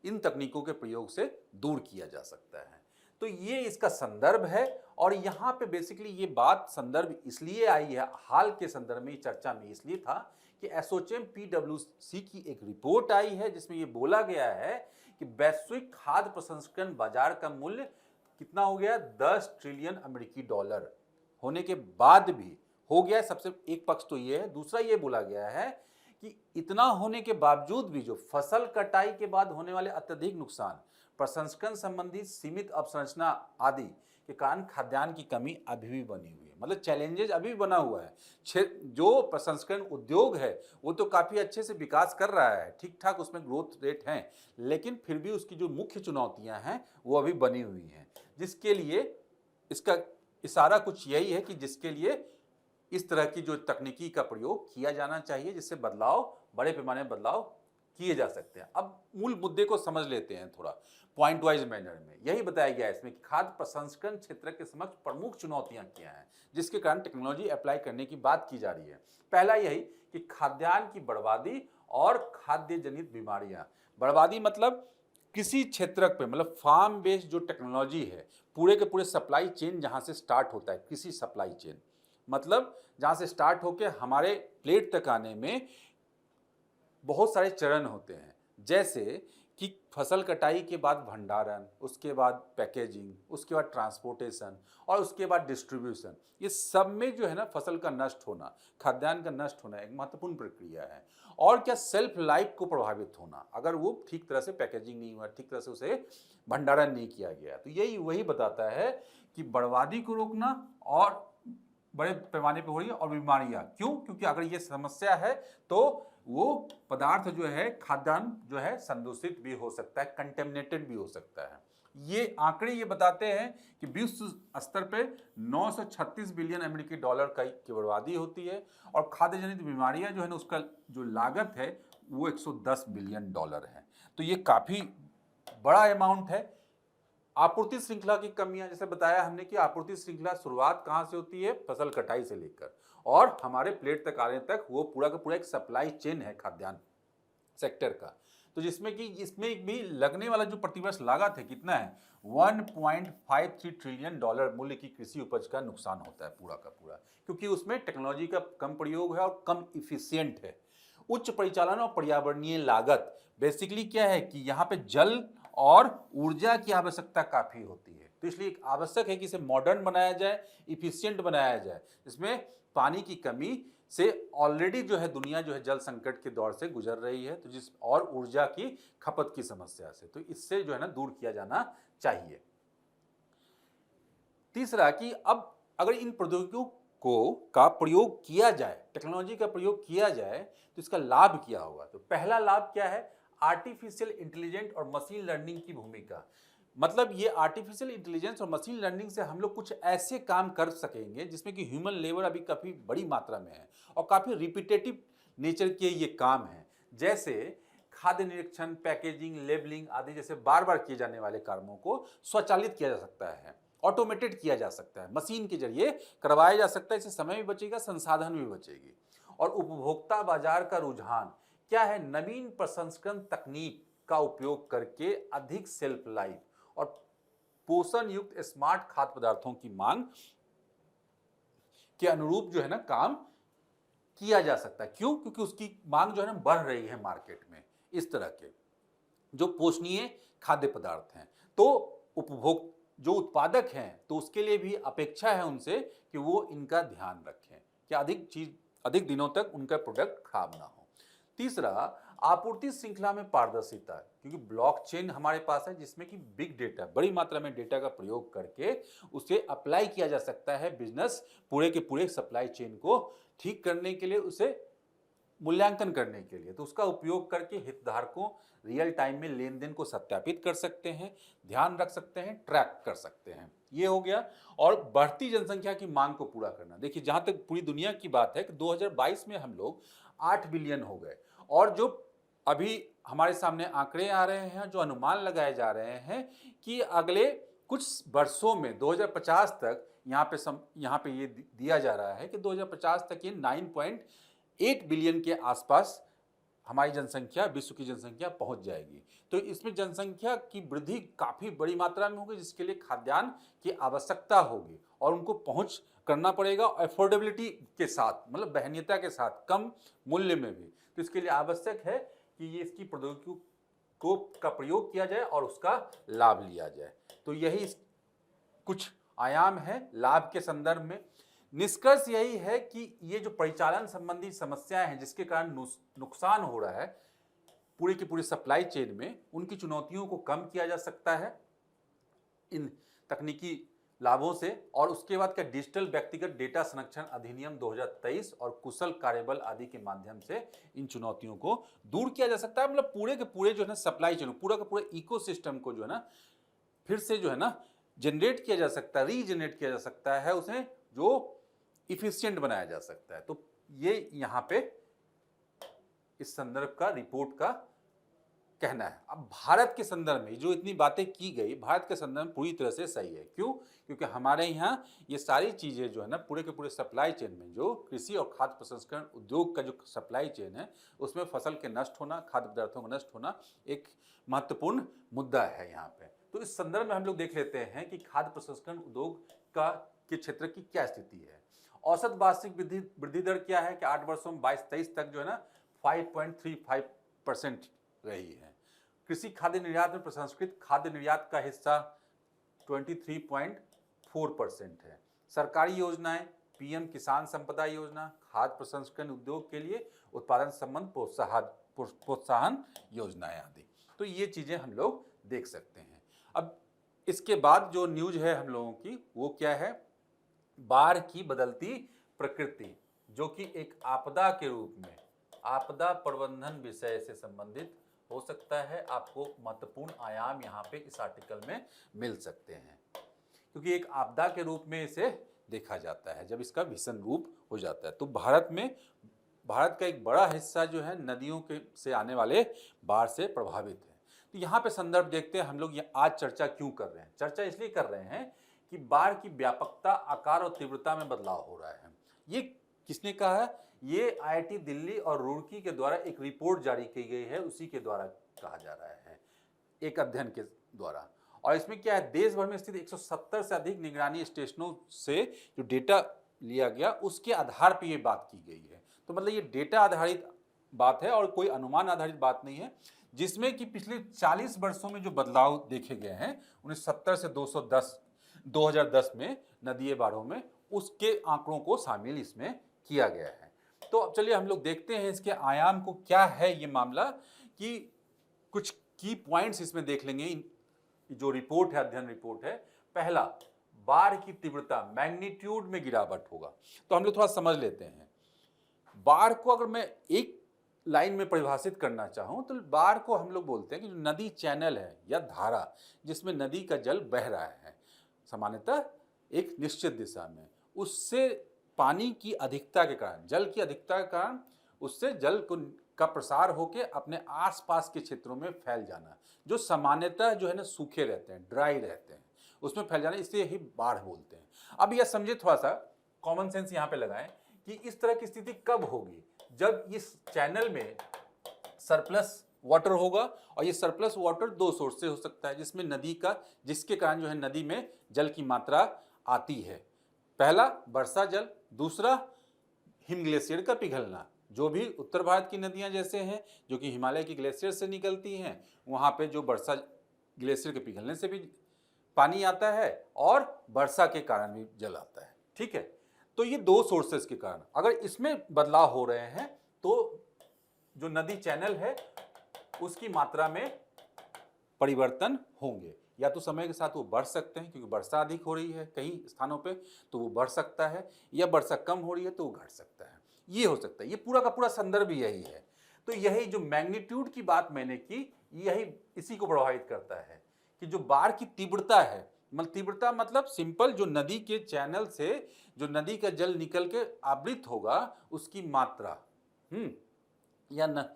Speaker 1: इन तकनीकों के प्रयोग से दूर किया जा सकता है। तो ये इसका संदर्भ है। और यहाँ पे बेसिकली ये बात संदर्भ इसलिए आई है, हाल के संदर्भ में चर्चा में इसलिए था कि एसोचैम पीडब्ल्यूसी की एक रिपोर्ट आई है जिसमें ये बोला गया है कि वैश्विक खाद्य प्रसंस्करण बाजार का मूल्य कितना हो गया? 10 ट्रिलियन अमेरिकी डॉलर होने के बाद भी हो गया। सबसे एक पक्ष तो ये है। दूसरा ये बोला गया है कि इतना होने के बावजूद भी जो फसल कटाई के बाद होने वाले अत्यधिक नुकसान, प्रसंस्करण संबंधी सीमित अवसंरचना आदि के कारण खाद्यान्न की कमी अभी भी बनी हुई है। मतलब चैलेंजेज अभी भी बना हुआ है। जो प्रसंस्करण उद्योग है वो तो काफ़ी अच्छे से विकास कर रहा है, ठीक ठाक उसमें ग्रोथ रेट हैं, लेकिन फिर भी उसकी जो मुख्य चुनौतियां हैं वो अभी बनी हुई हैं, जिसके लिए इसका इशारा कुछ यही है कि जिसके लिए इस तरह की जो तकनीकी का प्रयोग किया जाना चाहिए, जिससे बदलाव, बड़े पैमाने में बदलाव किए जा सकते हैं। अब मूल मुद्दे को समझ लेते हैं थोड़ा पॉइंट वाइज मैनर में। यही बताया गया है इसमें कि खाद्य प्रसंस्करण क्षेत्र के समक्ष प्रमुख चुनौतियां क्या हैं जिसके कारण टेक्नोलॉजी अप्लाई करने की बात की जा रही है। पहला यही कि खाद्यान्न की बर्बादी और खाद्य जनित बीमारियां। बर्बादी मतलब किसी क्षेत्र पे, मतलब फार्म बेस्ड जो टेक्नोलॉजी है, पूरे के पूरे सप्लाई चेन जहां से स्टार्ट होता है, कृषि सप्लाई चेन मतलब जहां से स्टार्ट होकर हमारे प्लेट तक आने में बहुत सारे चरण होते हैं, जैसे कि फसल कटाई के बाद भंडारण, उसके बाद पैकेजिंग, उसके बाद ट्रांसपोर्टेशन और उसके बाद डिस्ट्रीब्यूशन। ये सब में जो है ना फसल का नष्ट होना, खाद्यान्न का नष्ट होना एक महत्वपूर्ण प्रक्रिया है। और क्या सेल्फ लाइफ को प्रभावित होना, अगर वो ठीक तरह से पैकेजिंग नहीं हुआ, ठीक तरह से उसे भंडारण नहीं किया गया। तो यही वही बताता है कि बर्बादी को रोकना और बड़े पैमाने पे हो रही है, और बीमारियां क्यों? क्योंकि अगर ये समस्या है तो वो पदार्थ जो है, खाद्यान्न जो है, संदूषित भी हो सकता है, कंटेमिनेटेड भी हो सकता है। ये आंकड़े ये बताते हैं कि विश्व स्तर पे 936 बिलियन अमेरिकी डॉलर की बर्बादी होती है, और खाद्य जनित बीमारियां जो है ना, उसका जो लागत है वो 110 बिलियन डॉलर है। तो ये काफी बड़ा अमाउंट है। आपूर्ति श्रृंखला की कमियां, जैसे बताया हमने कि आपूर्ति श्रृंखला शुरुआत कहां से होती है? फसल कटाई से लेकर और हमारे प्लेट तक आने तक वो पूरा का पूरा एक सप्लाई चेन है खाद्यान्न सेक्टर का। तो जिसमें कि इसमें भी लगने वाला जो प्रतिवर्ष लागत है कितना है? 1.53 ट्रिलियन डॉलर मूल्य की कृषि उपज का नुकसान होता है पूरा का पूरा, क्योंकि उसमें टेक्नोलॉजी का कम प्रयोग है और कम इफिशियंट है। उच्च परिचालन और पर्यावरणीय लागत, बेसिकली क्या है कि यहाँ पे जल और ऊर्जा की आवश्यकता काफी होती है, तो इसलिए आवश्यक है कि इसे मॉडर्न बनाया जाए, इफिशियंट बनाया जाए। इसमें पानी की कमी से ऑलरेडी जो है दुनिया जो है जल संकट के दौर से गुजर रही है, तो जिस और ऊर्जा की खपत की समस्या से, तो इससे जो है ना दूर किया जाना चाहिए। तीसरा कि अब अगर इन प्रौद्योगिकियों का प्रयोग किया जाए, टेक्नोलॉजी का प्रयोग किया जाए, तो इसका लाभ क्या होगा? तो पहला लाभ क्या है? आर्टिफिशियल इंटेलिजेंस और मशीन लर्निंग की भूमिका। मतलब ये आर्टिफिशियल इंटेलिजेंस और मशीन लर्निंग से हम लोग कुछ ऐसे काम कर सकेंगे जिसमें कि ह्यूमन लेबर अभी काफ़ी बड़ी मात्रा में है और काफ़ी रिपीटेटिव नेचर के ये काम हैं। जैसे खाद्य निरीक्षण, पैकेजिंग, लेबलिंग आदि जैसे बार बार किए जाने वाले कामों को स्वचालित किया जा सकता है, ऑटोमेटेड किया जा सकता है, मशीन के जरिए करवाया जा सकता है। इससे समय भी बचेगा, संसाधन भी बचेगी। और उपभोक्ता बाजार का रुझान क्या है? नवीन प्रसंस्करण तकनीक का उपयोग करके अधिक सेल्फ लाइफ और पोषण युक्त स्मार्ट खाद्य पदार्थों की मांग के अनुरूप जो है ना काम किया जा सकता है। क्यों? क्योंकि उसकी मांग जो है ना बढ़ रही है मार्केट में इस तरह के जो पोषणीय खाद्य पदार्थ हैं। तो उपभोग जो उत्पादक हैं तो उसके लिए भी अपेक्षा है उनसे कि वो इनका ध्यान रखें कि अधिक दिनों तक उनका प्रोडक्ट खराब ना हो। तीसरा, आपूर्ति श्रृंखला में पारदर्शिता, क्योंकि ब्लॉकचेन हमारे पास है जिसमें कि बिग डेटा, बड़ी मात्रा में डेटा का प्रयोग करके उसे अप्लाई किया जा सकता है बिजनेस पूरे के पूरे सप्लाई चेन को ठीक करने के लिए, उसे मूल्यांकन करने के लिए। तो उसका उपयोग करके हितधारकों रियल टाइम में लेन देन को सत्यापित कर सकते हैं, ध्यान रख सकते हैं, ट्रैक कर सकते हैं। ये हो गया। और बढ़ती जनसंख्या की मांग को पूरा करना। देखिए, जहां तक पूरी दुनिया की बात है कि 2022 में हम लोग 8 बिलियन हो गए और जो अभी हमारे सामने आंकड़े आ रहे हैं, जो अनुमान लगाए जा रहे हैं कि अगले कुछ वर्षों में 2050 तक यहाँ पे ये दिया जा रहा है कि 2050 तक ये 9.8 बिलियन के आसपास हमारी जनसंख्या, विश्व की जनसंख्या पहुंच जाएगी। तो इसमें जनसंख्या की वृद्धि काफ़ी बड़ी मात्रा में होगी, जिसके लिए खाद्यान्न की आवश्यकता होगी और उनको पहुंच करना पड़ेगा अफोर्डेबिलिटी के साथ, मतलब वहनीयता के साथ, कम मूल्य में भी। तो इसके लिए आवश्यक है कि ये इसकी प्रौद्योगिकी का प्रयोग किया जाए और उसका लाभ लिया जाए। तो यही कुछ आयाम है लाभ के संदर्भ में। निष्कर्ष यही है कि ये जो परिचालन संबंधी समस्याएं हैं जिसके कारण नुकसान हो रहा है पूरी की पूरी सप्लाई चेन में, उनकी चुनौतियों को कम किया जा सकता है इन तकनीकी लाभों से। और उसके बाद का डिजिटल व्यक्तिगत डेटा संरक्षण अधिनियम 2023 और कुशल कार्यबल आदि के माध्यम से इन चुनौतियों को दूर किया जा सकता है। मतलब पूरे के पूरे जो है ना सप्लाई चेन, पूरा का पूरा इकोसिस्टम को जो है ना फिर से जो है ना जनरेट किया जा सकता है, रीजनरेट किया जा सकता है, उसे जो इफिशिएंट बनाया जा सकता है। तो ये यहाँ पे इस संदर्भ का रिपोर्ट का कहना है। अब भारत के संदर्भ में जो इतनी बातें की गई, भारत के संदर्भ में पूरी तरह से सही है। क्यों? क्योंकि हमारे यहाँ ये सारी चीज़ें जो है ना पूरे के पूरे सप्लाई चेन में, जो कृषि और खाद्य प्रसंस्करण उद्योग का जो सप्लाई चेन है उसमें फसल के नष्ट होना, खाद्य पदार्थों का नष्ट होना एक महत्वपूर्ण मुद्दा है यहाँ पे। तो इस संदर्भ में हम लोग देख लेते हैं कि खाद्य प्रसंस्करण उद्योग के क्षेत्र की क्या स्थिति है। औसत वार्षिक वृद्धि दर क्या है कि 8 वर्षों में 22-23 तक जो है ना 5.35% रही है। कृषि खाद्य निर्यात में प्रसंस्कृत खाद्य निर्यात का हिस्सा 23.4% है। सरकारी योजनाएं, पीएम किसान संपदा योजना, खाद्य प्रसंस्करण उद्योग के लिए उत्पादन संबंध प्रोत्साहन योजनाएं आदि। तो ये चीजें हम लोग देख सकते हैं। अब इसके बाद जो न्यूज है हम लोगों की वो क्या है? बाढ़ की बदलती प्रकृति, जो कि एक आपदा के रूप में आपदा प्रबंधन विषय से संबंधित हो सकता है। आपको महत्वपूर्ण आयाम यहाँ पे इस आर्टिकल में मिल सकते हैं, क्योंकि एक आपदा के रूप में इसे देखा जाता है जब इसका भीषण रूप हो जाता है। तो भारत का एक बड़ा हिस्सा जो है नदियों के से आने वाले बाढ़ से प्रभावित है। तो यहाँ पे संदर्भ देखते हैं हम लोग। आज चर्चा क्यों कर रहे हैं? चर्चा इसलिए कर रहे हैं कि बाढ़ की व्यापकता, आकार और तीव्रता में बदलाव हो रहा है। ये किसने कहा है? ये आईआईटी दिल्ली और रुड़की के द्वारा एक रिपोर्ट जारी की गई है, उसी के द्वारा कहा जा रहा है, एक अध्ययन के द्वारा। और इसमें क्या है? देश भर में स्थित 170 से अधिक निगरानी स्टेशनों से जो डेटा लिया गया उसके आधार पर यह बात की गई है। तो मतलब ये डेटा आधारित बात है और कोई अनुमान आधारित बात नहीं है, जिसमें कि पिछले 40 वर्षों में जो बदलाव देखे गए हैं 1970 से 2010 में नदीय बाढ़ों में, उसके आंकड़ों को शामिल इसमें किया गया है। तो अब चलिए हम लोग देखते हैं इसके आयाम को क्या है ये मामला, कि कुछ की पॉइंट्स इसमें देख लेंगे। जो रिपोर्ट है, अध्ययन रिपोर्ट है। पहला, बाढ़ की तीव्रता, मैग्नीट्यूड में गिरावट होगा। तो हम लोग थोड़ा समझ लेते हैं। बाढ़ को अगर मैं एक लाइन में परिभाषित करना चाहूँ तो बाढ़ को हम लोग बोलते हैं कि जो नदी चैनल है या धारा जिसमें नदी का जल बह रहा है सामान्यतः एक निश्चित दिशा में, उससे पानी की अधिकता के कारण, जल की अधिकता के कारण उससे जल का प्रसार होकर अपने आसपास के क्षेत्रों में फैल जाना, जो सामान्यतः जो है ना सूखे रहते हैं, ड्राई रहते हैं, उसमें फैल जाना, इसलिए ही बाढ़ बोलते हैं। अब यह समझे, थोड़ा सा कॉमन सेंस यहाँ पे लगाएं कि इस तरह की स्थिति कब होगी, जब इस चैनल में सरप्लस वाटर होगा, और ये सरप्लस वाटर दो सोर्स से हो सकता है, जिसमें नदी का, जिसके कारण जो है नदी में जल की मात्रा आती है। पहला वर्षा जल, दूसरा हिम ग्लेशियर का पिघलना। जो भी उत्तर भारत की नदियां जैसे हैं जो कि हिमालय की ग्लेशियर से निकलती हैं, वहाँ पे जो वर्षा ग्लेशियर के पिघलने से भी पानी आता है और वर्षा के कारण भी जल आता है। ठीक है, तो ये दो सोर्सेस के कारण अगर इसमें बदलाव हो रहे हैं तो जो नदी चैनल है उसकी मात्रा में परिवर्तन होंगे, या तो समय के साथ वो बढ़ सकते हैं क्योंकि वर्षा अधिक हो रही है कई स्थानों पे तो वो बढ़ सकता है, या वर्षा कम हो रही है तो वो घट सकता है, ये हो सकता है। ये पूरा का पूरा संदर्भ यही है। तो यही जो मैग्नीट्यूड की बात मैंने की, यही इसी को प्रभावित करता है कि जो बाढ़ की तीव्रता है, तीव्रता मतलब सिंपल, जो नदी के चैनल से जो नदी का जल निकल के आवृत होगा उसकी मात्रा या न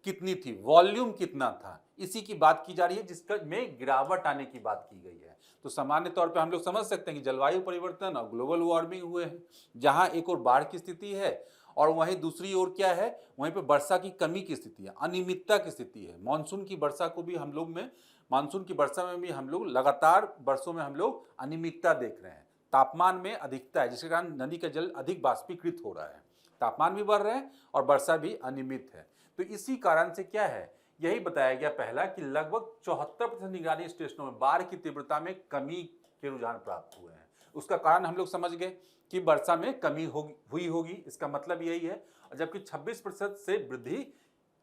Speaker 1: कितनी थी, वॉल्यूम कितना था, इसी की बात की जा रही है, जिसका में गिरावट आने की बात की गई है। तो सामान्य तौर पे हम लोग समझ सकते हैं कि जलवायु परिवर्तन और ग्लोबल वार्मिंग हुए हैं, जहां एक और बाढ़ की स्थिति है और वहीं दूसरी ओर क्या है, वहीं पे वर्षा की कमी की स्थिति है, अनियमितता की स्थिति है। मानसून की वर्षा को भी हम लोग में, मानसून की वर्षा में भी हम लोग लगातार वर्षों में हम लोग अनियमितता देख रहे हैं। तापमान में अधिकता है जिसके कारण नदी का जल अधिक बाष्पीकृत हो रहा है, तापमान भी बढ़ रहे हैं और वर्षा भी अनियमित है। तो इसी कारण से क्या है, यही बताया गया पहला कि लगभग 74% निगरानी स्टेशनों में बाढ़ की तीव्रता में कमी के रुझान प्राप्त हुए हैं। उसका कारण हम लोग समझ गए कि वर्षा में कमी हुई होगी, इसका मतलब यही है, जबकि 26% से वृद्धि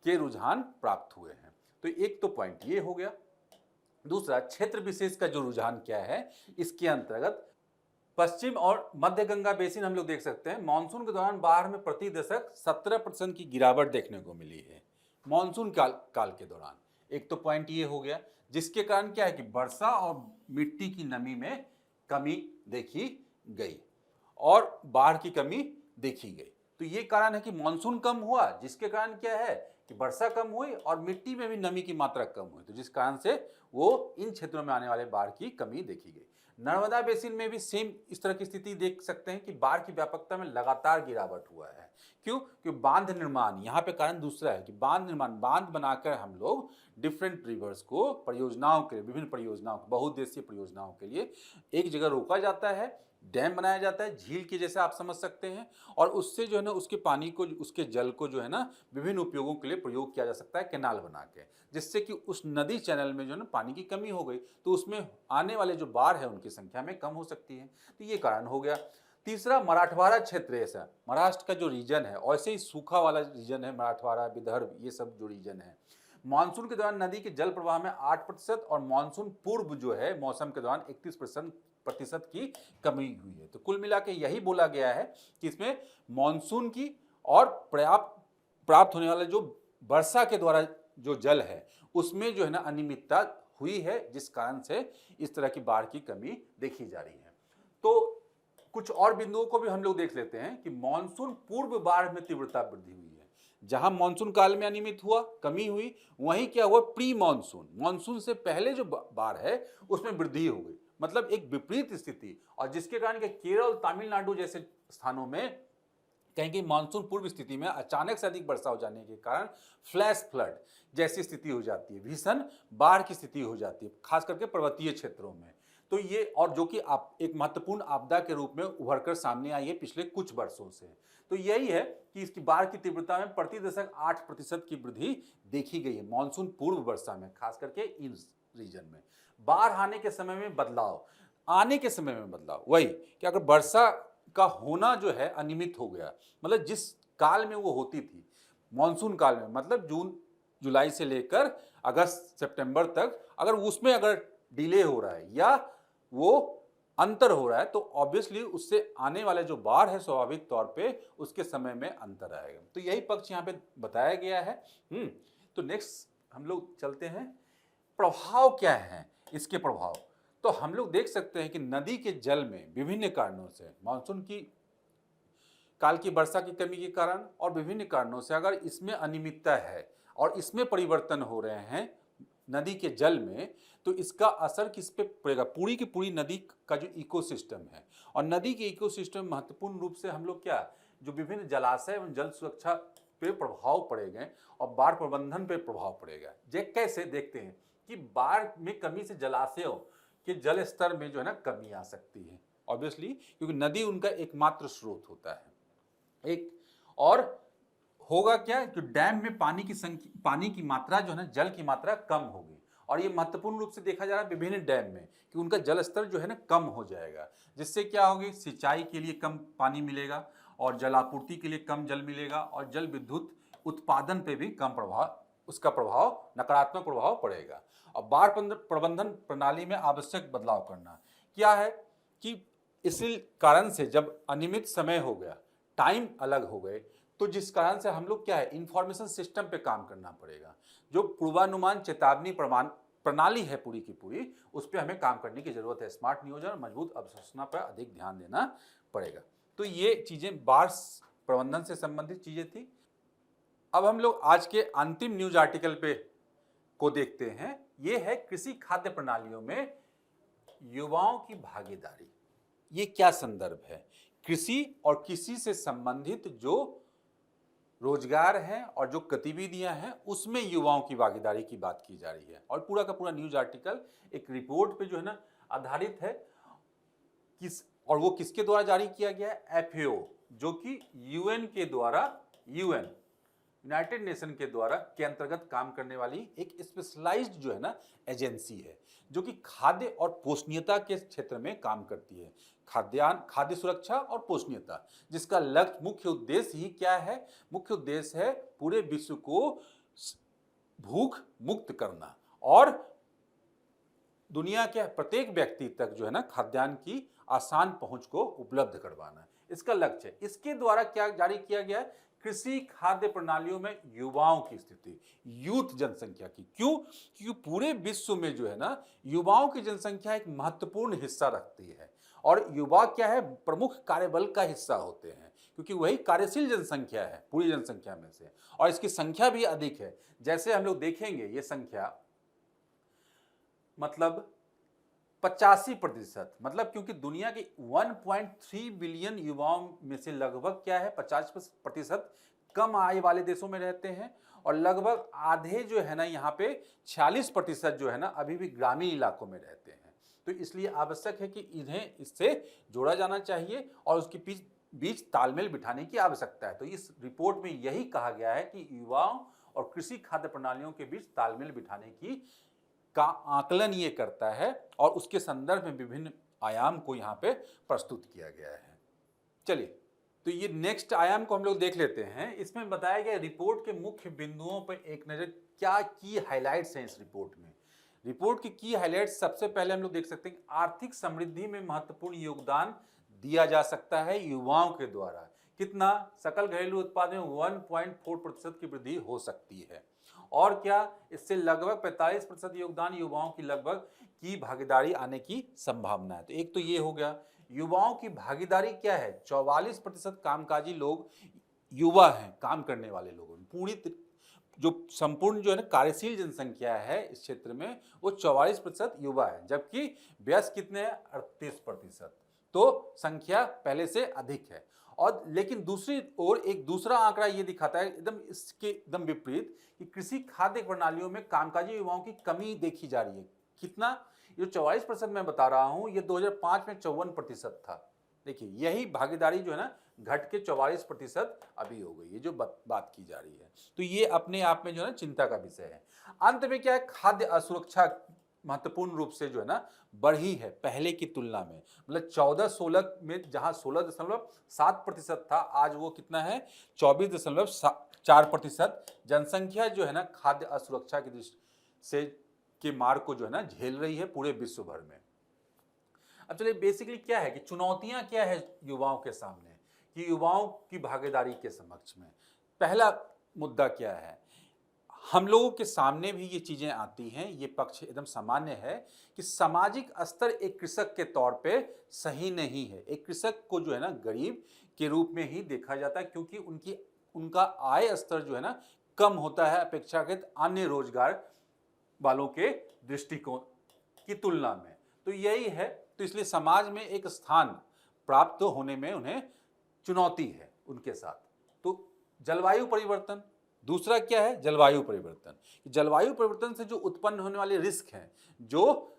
Speaker 1: के रुझान प्राप्त हुए हैं। तो एक तो पॉइंट ये हो गया। दूसरा, क्षेत्र विशेष का जो रुझान क्या है, इसके अंतर्गत पश्चिम और मध्य गंगा बेसिन हम लोग देख सकते हैं, मानसून के दौरान बाढ़ में प्रति दशक 17% की गिरावट देखने को मिली है मानसून काल के दौरान। एक तो पॉइंट ये हो गया, जिसके कारण क्या है कि वर्षा और मिट्टी की नमी में कमी देखी गई और बाढ़ की कमी देखी गई। तो ये कारण है कि मानसून कम हुआ, जिसके कारण क्या है कि वर्षा कम हुई और मिट्टी में भी नमी की मात्रा कम हुई, तो जिस कारण से वो इन क्षेत्रों में आने वाले बाढ़ की कमी देखी गई। नर्मदा बेसिन में भी सेम इस तरह की स्थिति देख सकते हैं कि बाढ़ की व्यापकता में लगातार गिरावट हुआ है। क्यों? क्योंकि बांध निर्माण, यहाँ पे कारण दूसरा है कि बांध निर्माण, बांध बनाकर हम लोग डिफरेंट रिवर्स को परियोजनाओं के लिए, विभिन्न परियोजनाओं, बहुउद्देशीय परियोजनाओं के लिए एक जगह रोका जाता है, डैम बनाया जाता है, झील के जैसे आप समझ सकते हैं, और उससे जो है ना उसके पानी को, उसके जल को जो है ना विभिन्न उपयोगों के लिए प्रयोग किया जा सकता है कैनाल बना के, जिससे कि उस नदी चैनल में जो है ना पानी की कमी हो गई तो उसमें आने वाले जो बाढ़ है उनकी संख्या में कम हो सकती है। तो ये कारण हो गया। तीसरा, मराठवाड़ा क्षेत्र, ऐसा महाराष्ट्र का जो रीजन है, ऐसे ही सूखा वाला रीजन है मराठवाड़ा, विदर्भ, ये सब जो रीजन है, मानसून के दौरान नदी के जल प्रवाह में 8% और मानसून पूर्व जो है मौसम के दौरान 31% की कमी हुई है। तो कुल मिला के यही बोला गया है कि इसमें मानसून की और प्राप्त होने वाला जो वर्षा के द्वारा जो जल है उसमें जो है ना अनियमितता हुई है, जिस कारण से इस तरह की बाढ़ की कमी देखी जा रही है। तो कुछ और बिंदुओं को भी हम लोग देख लेते हैं कि मानसून पूर्व बाढ़ में तीव्रता वृद्धि हुई है। जहां मानसून काल में अनियमित हुआ, कमी हुई, वहीं क्या हुआ, प्री मानसून, मानसून से पहले जो बाढ़ है उसमें वृद्धि हो गई, मतलब एक विपरीत स्थिति, और जिसके कारण के केरल, तमिलनाडु जैसे स्थानों में कहीं मानसून पूर्व स्थिति में अचानक से अधिक वर्षा हो जाने के कारण फ्लैश फ्लड जैसी स्थिति हो जाती है, भीषण बाढ़ की स्थिति हो जाती है, खास करके पर्वतीय क्षेत्रों में। तो ये, और जो कि एक महत्वपूर्ण आपदा के रूप में उभरकर सामने आई है पिछले कुछ वर्षों से। तो यही है कि इसकी बाढ़ की तीव्रता में प्रति दशक 8% की वृद्धि देखी गई है मानसून पूर्व वर्षा में, खास करके इन रीजन में। बाढ़ आने के समय में बदलाव, वही कि अगर वर्षा का होना जो है अनियमित हो गया, मतलब जिस काल में वो होती थी मानसून काल में, मतलब जून जुलाई से लेकर अगस्त सितंबर तक, अगर उसमें अगर डिले हो रहा है या वो अंतर हो रहा है तो ऑब्वियसली उससे आने वाले जो बाढ़ है स्वाभाविक तौर पे उसके समय में अंतर आएगा। तो यही पक्ष यहाँ पे बताया गया है। तो नेक्स्ट हम लोग चलते हैं, प्रभाव क्या है इसके प्रभाव। तो हम लोग देख सकते हैं कि नदी के जल में विभिन्न कारणों से, मानसून की काल की वर्षा की कमी के कारण और विभिन्न कारणों से अगर इसमें अनियमितता है और इसमें परिवर्तन हो रहे हैं नदी के जल में, तो इसका असर किस पे पड़ेगा, पूरी की पूरी नदी का जो इकोसिस्टम है। और नदी के इकोसिस्टम महत्वपूर्ण रूप से हम लोग क्या, जो विभिन्न जलाशय एवं जल सुरक्षा पे प्रभाव पड़ेगा और बाढ़ प्रबंधन पे प्रभाव पड़ेगा। कैसे देखते हैं कि बाढ़ में कमी से जलाशयों के जल स्तर में जो है ना कमी आ सकती है, ऑब्वियसली क्योंकि नदी उनका एकमात्र स्रोत होता है। एक और होगा क्या कि डैम में पानी की मात्रा जो है ना, जल की मात्रा कम होगी। और ये महत्वपूर्ण रूप से देखा जा रहा है विभिन्न डैम में कि उनका जल स्तर जो है ना कम हो जाएगा, जिससे क्या होगी, सिंचाई के लिए कम पानी मिलेगा और जलापूर्ति के लिए कम जल मिलेगा और जल विद्युत उत्पादन पे भी कम प्रभाव, उसका प्रभाव, नकारात्मक प्रभाव पड़ेगा। और बाढ़ प्रबंधन प्रणाली में आवश्यक बदलाव करना क्या है कि इसी कारण से जब अनियमित समय हो गया, टाइम अलग हो गए, तो जिस कारण से हम लोग क्या है, इंफॉर्मेशन सिस्टम पे काम करना पड़ेगा। जो पूर्वानुमान चेतावनी प्रणाली है पूरी की पूरी, उस पर हमें काम करने की जरूरत है। स्मार्ट नियोजन और मजबूत अवसूचना पर अधिक ध्यान देना पड़ेगा। तो ये चीजें बाढ़ प्रबंधन से संबंधित चीजें थी। अब हम लोग आज के अंतिम न्यूज आर्टिकल पे को देखते हैं। ये है कृषि खाद्य प्रणालियों में युवाओं की भागीदारी। ये क्या संदर्भ है, कृषि और कृषि से संबंधित जो रोजगार है और जो गतिविधियां हैं उसमें युवाओं की भागीदारी की बात की जा रही है। और पूरा का पूरा न्यूज आर्टिकल एक रिपोर्ट पे जो है ना आधारित है, और वो किसके द्वारा जारी किया गया है, एफएओ, जो कि यूएन के द्वारा, यूनाइटेड नेशन के द्वारा के अंतर्गत काम करने वाली एक स्पेशलाइज्ड जो है ना एजेंसी है, जो कि खाद्य और पोषणीयता के क्षेत्र में काम करती है। खाद्यान्न, खाद्य सुरक्षा और पोषणीयता, जिसका लक्ष्य, मुख्य उद्देश्य ही क्या है, मुख्य उद्देश्य है पूरे विश्व को भूख मुक्त करना और दुनिया के प्रत्येक व्यक्ति तक जो है ना खाद्यान्न की आसान पहुंच को उपलब्ध करवाना, इसका लक्ष्य है। इसके द्वारा क्या जारी किया गया है, कृषि खाद्य प्रणालियों में युवाओं की स्थिति, यूथ जनसंख्या की। क्यों? क्योंकि पूरे विश्व में जो है ना युवाओं की जनसंख्या एक महत्वपूर्ण हिस्सा रखती है और युवा क्या है, प्रमुख कार्यबल का हिस्सा होते हैं, क्योंकि वही कार्यशील जनसंख्या है पूरी जनसंख्या में से, और इसकी संख्या भी अधिक है। जैसे हम लोग देखेंगे ये संख्या मतलब 85%, मतलब क्योंकि दुनिया के 1.3 बिलियन युवाओं में से लगभग क्या है, 50% कम आय वाले देशों में रहते हैं और लगभग आधे जो है ना यहाँ पे 46% जो है ना अभी भी ग्रामीण इलाकों में रहते हैं। तो इसलिए आवश्यक है कि इन्हें इससे जोड़ा जाना चाहिए और उसके बीच तालमेल बिठाने की आवश्यकता है। तो इस रिपोर्ट में यही कहा गया है कि युवाओं और कृषि खाद्य प्रणालियों के बीच तालमेल बिठाने की का आकलन ये करता है और उसके संदर्भ में विभिन्न आयाम को यहाँ पे प्रस्तुत किया गया है। चलिए, तो ये नेक्स्ट आयाम को हम लोग देख लेते हैं। इसमें बताया गया रिपोर्ट के मुख्य बिंदुओं पर एक नज़र, क्या की हाइलाइट्स हैं इस रिपोर्ट में। रिपोर्ट की की हाइलाइट्स, सबसे पहले हम लोग देख सकते हैं कि आर्थिक समृद्धि में महत्वपूर्ण योगदान दिया जा सकता है युवाओं के द्वारा। कितना? सकल घरेलू उत्पाद में 1.4% की वृद्धि हो सकती है। और क्या, इससे लगभग 45% योगदान युवाओं की लगभग की भागीदारी आने की संभावना है। तो एक तो ये हो गया, युवाओं की भागीदारी क्या है, 44% कामकाजी लोग युवा हैं, काम करने वाले लोगों में। पूरी जो संपूर्ण जो है ना कार्यशील जनसंख्या है इस क्षेत्र में वो 44% युवा है, जबकि वयस्क कितने हैं, 38%। तो संख्या पहले से अधिक है। और लेकिन दूसरी ओर एक दूसरा आंकड़ा ये दिखाता है एकदम इसके एकदम विपरीत कि कृषि खाद्य प्रणालियों में कामकाजी युवाओं की कमी देखी जा रही है। कितना? ये 44% मैं बता रहा हूं, ये 2005 में 54% था। देखिए, यही भागीदारी जो है ना घट के 44% अभी हो गई है, जो बात की जा रही है। तो ये अपने आप में जो है ना चिंता का विषय है। अंत में क्या है, खाद्य असुरक्षा महत्वपूर्ण रूप से जो है ना बढ़ी है पहले की तुलना में। मतलब 14-16 में जहां 16.7% था, आज वो कितना है, 24.4%। जनसंख्या जो है ना खाद्य असुरक्षा की दृष्टि से के मार को जो है ना झेल रही है पूरे विश्व भर में। अब चलिए बेसिकली क्या है कि चुनौतियां क्या है युवाओं के सामने, कि युवाओं की भागीदारी के समक्ष में पहला मुद्दा क्या है। हम लोगों के सामने भी ये चीज़ें आती हैं, ये पक्ष एकदम सामान्य है कि सामाजिक स्तर एक कृषक के तौर पे सही नहीं है। एक कृषक को जो है ना गरीब के रूप में ही देखा जाता है, क्योंकि उनका आय स्तर जो है ना कम होता है अपेक्षाकृत अन्य रोजगार वालों के दृष्टिकोण की तुलना में। तो यही है, तो इसलिए समाज में एक स्थान प्राप्त होने में उन्हें चुनौती है उनके साथ। तो जलवायु परिवर्तन, दूसरा क्या है, जलवायु परिवर्तन। जलवायु परिवर्तन से जो उत्पन्न होने वाले रिस्क हैं, जो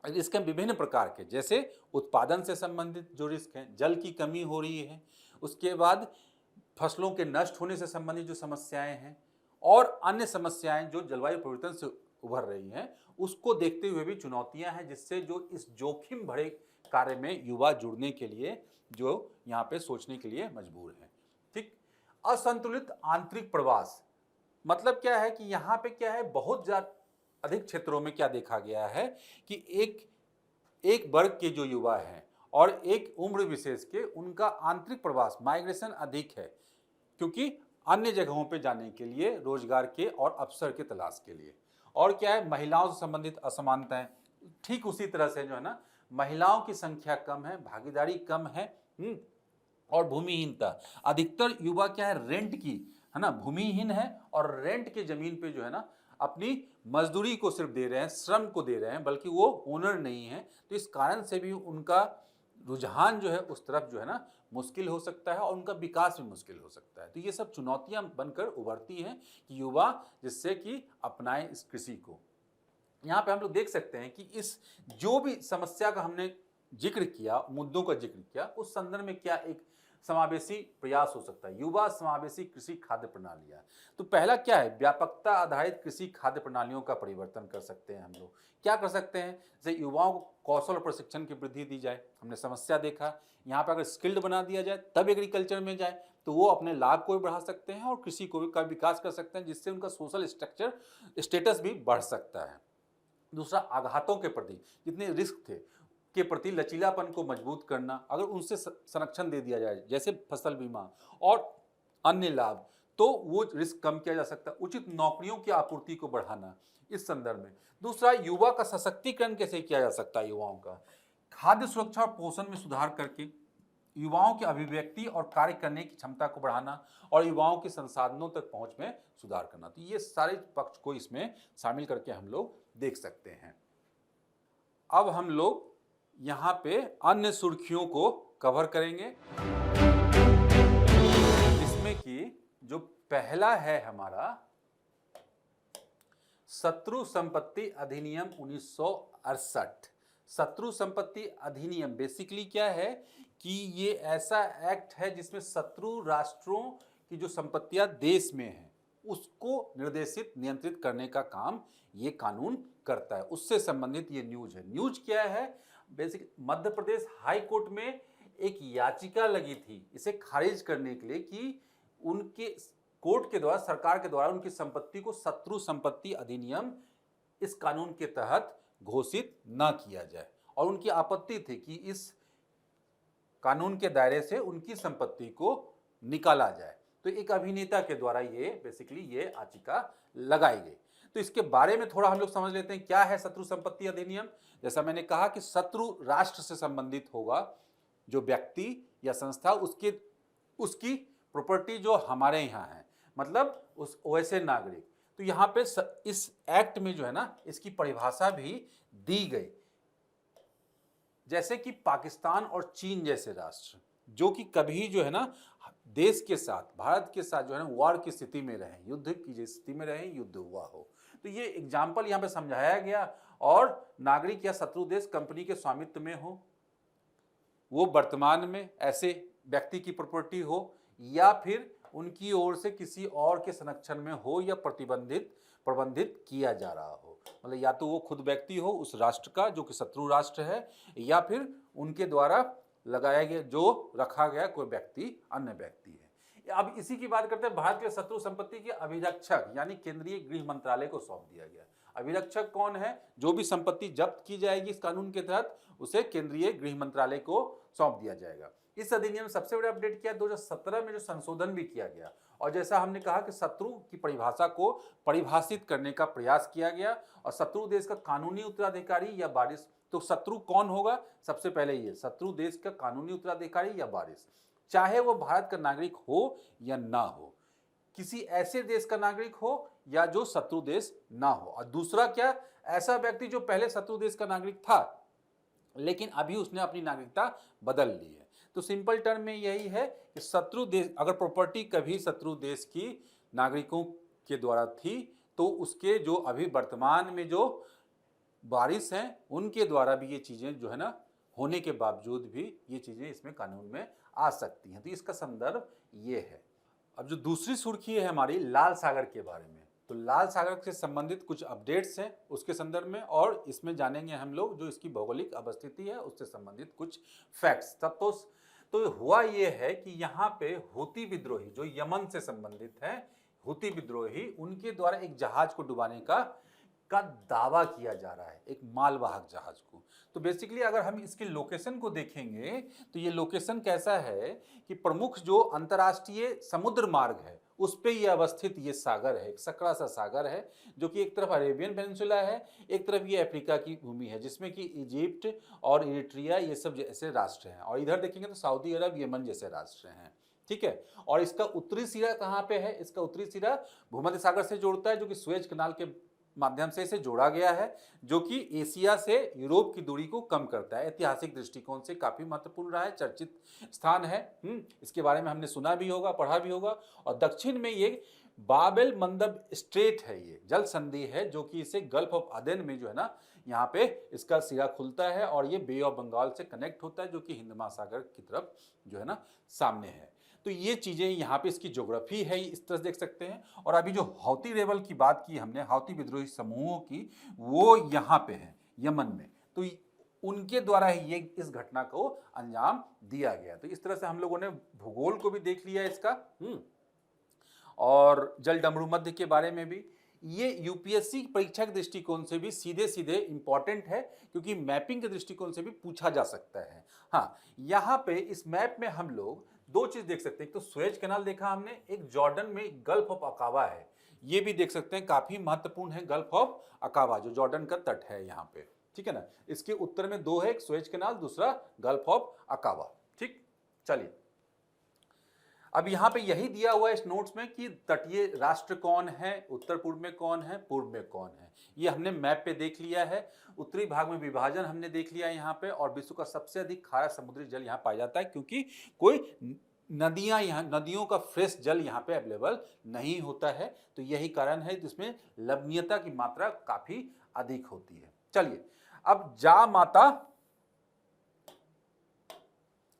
Speaker 1: रिस्क हैं विभिन्न प्रकार के, जैसे उत्पादन से संबंधित जो रिस्क हैं, जल की कमी हो रही है, उसके बाद फसलों के नष्ट होने से संबंधित जो समस्याएं हैं और अन्य समस्याएं जो जलवायु परिवर्तन से उभर रही हैं, उसको देखते हुए भी चुनौतियां हैं, जिससे जो इस जोखिम भरे कार्य में युवा जुड़ने के लिए जो यहाँ पे सोचने के लिए मजबूर हैं। ठीक। असंतुलित आंतरिक प्रवास, मतलब क्या है कि यहाँ पे क्या है, बहुत ज्यादा अधिक क्षेत्रों में क्या देखा गया है कि एक वर्ग के जो युवा हैं और एक उम्र विशेष के, उनका आंतरिक प्रवास माइग्रेशन अधिक है, क्योंकि अन्य जगहों पे जाने के लिए, रोजगार के और अवसर के तलाश के लिए। और क्या है, महिलाओं से संबंधित असमानताएं, ठीक उसी तरह से जो है ना महिलाओं की संख्या कम है, भागीदारी कम है, और भूमिहीनता। अधिकतर युवा क्या है, रेंट की, है ना, भूमिहीन है और रेंट के जमीन पे जो है ना अपनी मजदूरी को सिर्फ दे रहे हैं, श्रम को दे रहे हैं, बल्कि वो ओनर नहीं है। तो इस कारण से भी उनका रुझान जो है उस तरफ जो है ना मुश्किल हो सकता है और उनका विकास भी मुश्किल हो सकता है। तो ये सब चुनौतियां बनकर उभरती हैं कि युवा जिससे कि अपनाएं इस कृषि को। यहाँ पे हम लोग देख सकते हैं कि इस जो भी समस्या का हमने जिक्र किया, मुद्दों का जिक्र किया, उस संदर्भ में क्या एक समावेशी प्रयास हो सकता है, युवा समावेशी कृषि खाद्य प्रणालियां। तो पहला क्या है, व्यापकता आधारित कृषि खाद्य प्रणालियों का परिवर्तन कर सकते हैं हम लोग। क्या कर सकते हैं, जैसे युवाओं को कौशल प्रशिक्षण की वृद्धि दी जाए। हमने समस्या देखा, यहाँ पे अगर स्किल्ड बना दिया जाए तब एग्रीकल्चर में जाए तो वो अपने लाभ को भी बढ़ा सकते हैं और कृषि को भी का विकास कर सकते हैं, जिससे उनका सोशल स्टेटस भी बढ़ सकता है। दूसरा, आघातों के प्रति जितने रिस्क थे के प्रति लचीलापन को मजबूत करना, अगर उनसे संरक्षण दे दिया जाए, जैसे फसल बीमा और अन्य लाभ, तो वो रिस्क कम किया जा सकता है। उचित नौकरियों की आपूर्ति को बढ़ाना इस संदर्भ में। दूसरा, युवा का सशक्तिकरण कैसे किया जा सकता है, युवाओं का खाद्य सुरक्षा और पोषण में सुधार करके युवाओं की अभिव्यक्ति और कार्य करने की क्षमता को बढ़ाना और युवाओं के संसाधनों तक पहुंच में सुधार करना। तो ये सारे पक्ष को इसमें शामिल करके हम लोग देख सकते हैं। अब हम लोग यहाँ पे अन्य सुर्खियों को कवर करेंगे, इसमें कि जो पहला है हमारा शत्रु संपत्ति अधिनियम 1968। शत्रु संपत्ति अधिनियम बेसिकली क्या है कि ये ऐसा एक्ट है जिसमें शत्रु राष्ट्रों की जो संपत्तियां देश में हैं उसको निर्देशित नियंत्रित करने का काम ये कानून करता है। उससे संबंधित ये न्यूज है। न्यूज क्या है, basic Madhya Pradesh high court में एक याचिका लगी थी इसे खारिज करने के लिए कि उनके कोर्ट के द्वारा, सरकार के द्वारा उनकी संपत्ति को शत्रु संपत्ति अधिनियम इस कानून के तहत घोषित न किया जाए, और उनकी आपत्ति थी कि इस कानून के दायरे से उनकी संपत्ति को निकाला जाए। तो एक अभिनेता के द्वारा ये बेसिकली ये याचिका लगाई गई। तो इसके बारे में थोड़ा हम लोग समझ लेते हैं क्या है शत्रु संपत्ति अधिनियम। जैसा मैंने कहा कि शत्रु राष्ट्र से संबंधित होगा जो व्यक्ति या संस्था, उसकी प्रॉपर्टी जो हमारे यहाँ है, मतलब उस वैसे नागरिक। तो यहाँ पे इस एक्ट में जो है ना इसकी परिभाषा भी दी गई, जैसे कि पाकिस्तान और चीन जैसे राष्ट्र जो कि कभी जो है ना देश के साथ, भारत के साथ जो है ना वॉर की स्थिति में रहे, युद्ध की स्थिति में रहे, युद्ध हुआ हो। तो ये एग्जाम्पल यहाँ पे समझाया गया। और नागरिक या शत्रु देश कंपनी के स्वामित्व में हो, वो वर्तमान में ऐसे व्यक्ति की प्रॉपर्टी हो या फिर उनकी ओर से किसी और के संरक्षण में हो या प्रबंधित किया जा रहा हो। मतलब या तो वो खुद व्यक्ति हो उस राष्ट्र का जो कि शत्रु राष्ट्र है, या फिर उनके द्वारा लगाया गया जो रखा गया कोई व्यक्ति अन्य व्यक्ति है। अब इसी की बात करते हैं, भारत के शत्रु संपत्ति के अभिरक्षक यानी केंद्रीय गृह मंत्रालय को सौंप दिया गया। अभिरक्षक कौन है? जो भी संपत्ति जब्त की जाएगी इस कानून के तहत उसे केंद्रीय गृह मंत्रालय को सौंप दिया जाएगा। इस अधिनियम में सबसे बड़ा अपडेट किया 2017 में जो संशोधन भी किया गया, और जैसा हमने कहा कि शत्रु की परिभाषा को परिभाषित करने का प्रयास किया गया, और शत्रु देश का कानूनी उत्तराधिकारी या वारिस। तो शत्रु कौन होगा? सबसे पहले ये शत्रु देश का कानूनी उत्तराधिकारी या वारिस, चाहे वो भारत का नागरिक हो या ना हो, किसी ऐसे देश का नागरिक हो या जो शत्रु देश ना हो। और दूसरा क्या? ऐसा व्यक्ति जो पहले शत्रु देश का नागरिक था लेकिन अभी उसने अपनी नागरिकता बदल ली है। तो सिंपल टर्म में यही है कि शत्रु देश, अगर प्रॉपर्टी कभी शत्रु देश की नागरिकों के द्वारा थी तो उसके जो अभी वर्तमान में जो वारिस हैं उनके द्वारा भी ये चीज़ें जो है ना होने के बावजूद भी ये चीज़ें इसमें कानून में आ सकती हैं। तो इसका संदर्भ ये है। अब जो दूसरी सुर्खी है हमारी लाल सागर के बारे में, तो लाल सागर से संबंधित कुछ अपडेट्स हैं उसके संदर्भ में, और इसमें जानेंगे हम लोग जो इसकी भौगोलिक अवस्थिति है उससे संबंधित कुछ फैक्ट्स। तब तो हुआ ये है कि यहाँ पे हूती विद्रोही जो यमन से संबंधित है, हूती विद्रोही, उनके द्वारा एक जहाज को डुबाने का दावा किया जा रहा है, एक मालवाहक जहाज को। तो बेसिकली अगर हम इसके लोकेशन को देखेंगे तो ये लोकेशन कैसा है कि प्रमुख जो अंतर्राष्ट्रीय समुद्र मार्ग है उस पे ये अवस्थित ये सागर है, एक सकरा सा सागर है जो कि एक तरफ अरेबियन पेनिनसुला है, एक तरफ ये अफ्रीका की भूमि है जिसमें कि इजिप्ट और इरिट्रिया ये सब जैसे राष्ट्र हैं, और इधर देखेंगे तो सऊदी अरब, यमन जैसे राष्ट्र हैं। ठीक है, और इसका उत्तरी सिरा कहाँ पे है? इसका उत्तरी सिरा भूमध्य सागर से जोड़ता है जो कि सुएज कनाल के माध्यम से इसे जोड़ा गया है, जो कि एशिया से यूरोप की दूरी को कम करता है। ऐतिहासिक दृष्टिकोण से काफी महत्वपूर्ण रहा है, चर्चित स्थान है। इसके बारे में हमने सुना भी होगा, पढ़ा भी होगा। और दक्षिण में ये बाबेल मंदब स्ट्रेट है, ये जल संधि है जो कि इसे गल्फ ऑफ अदेन में जो है ना यहाँ पे इसका सिरा खुलता है, और ये बे ऑफ बंगाल से कनेक्ट होता है जो कि हिंद महासागर की तरफ जो है ना सामने है। तो ये चीज़ें यहाँ पे इसकी ज्योग्राफी है, इस तरह देख सकते हैं। और अभी जो हौती रेबल की बात की हमने, हौती विद्रोही समूहों की, वो यहाँ पे है यमन में, तो उनके द्वारा ही ये इस घटना को अंजाम दिया गया। तो इस तरह से हम लोगों ने भूगोल को भी देख लिया इसका, और जल डमरू मध्य के बारे में भी। ये यूपीएससी परीक्षा के दृष्टिकोण से भी सीधे सीधे इंपॉर्टेंट है क्योंकि मैपिंग के दृष्टिकोण से भी पूछा जा सकता है। हाँ, यहाँ पे इस मैप में हम लोग दो चीज देख सकते हैं, एक तो सुएज कैनाल देखा हमने, एक जॉर्डन में गल्फ ऑफ अकाबा है, ये भी देख सकते हैं, काफी महत्वपूर्ण है गल्फ ऑफ अकाबा जो जॉर्डन का तट है यहाँ पे। ठीक है ना, इसके उत्तर में दो है, एक सुएज कैनाल, दूसरा गल्फ ऑफ अकाबा। ठीक, चलिए अब यहाँ पे यही दिया हुआ है इस नोट्स में कि तटीय राष्ट्र कौन है, उत्तर पूर्व में कौन है, पूर्व में कौन है, ये हमने मैप पे देख लिया है। उत्तरी भाग में विभाजन हमने देख लिया है यहाँ पे, और विश्व का सबसे अधिक खारा समुद्री जल यहाँ पाया जाता है क्योंकि कोई नदियाँ यहाँ, नदियों का फ्रेश जल यहाँ पे अवेलेबल नहीं होता है, तो यही कारण है जिसमें लवणीयता की मात्रा काफी अधिक होती है। चलिए अब जामाता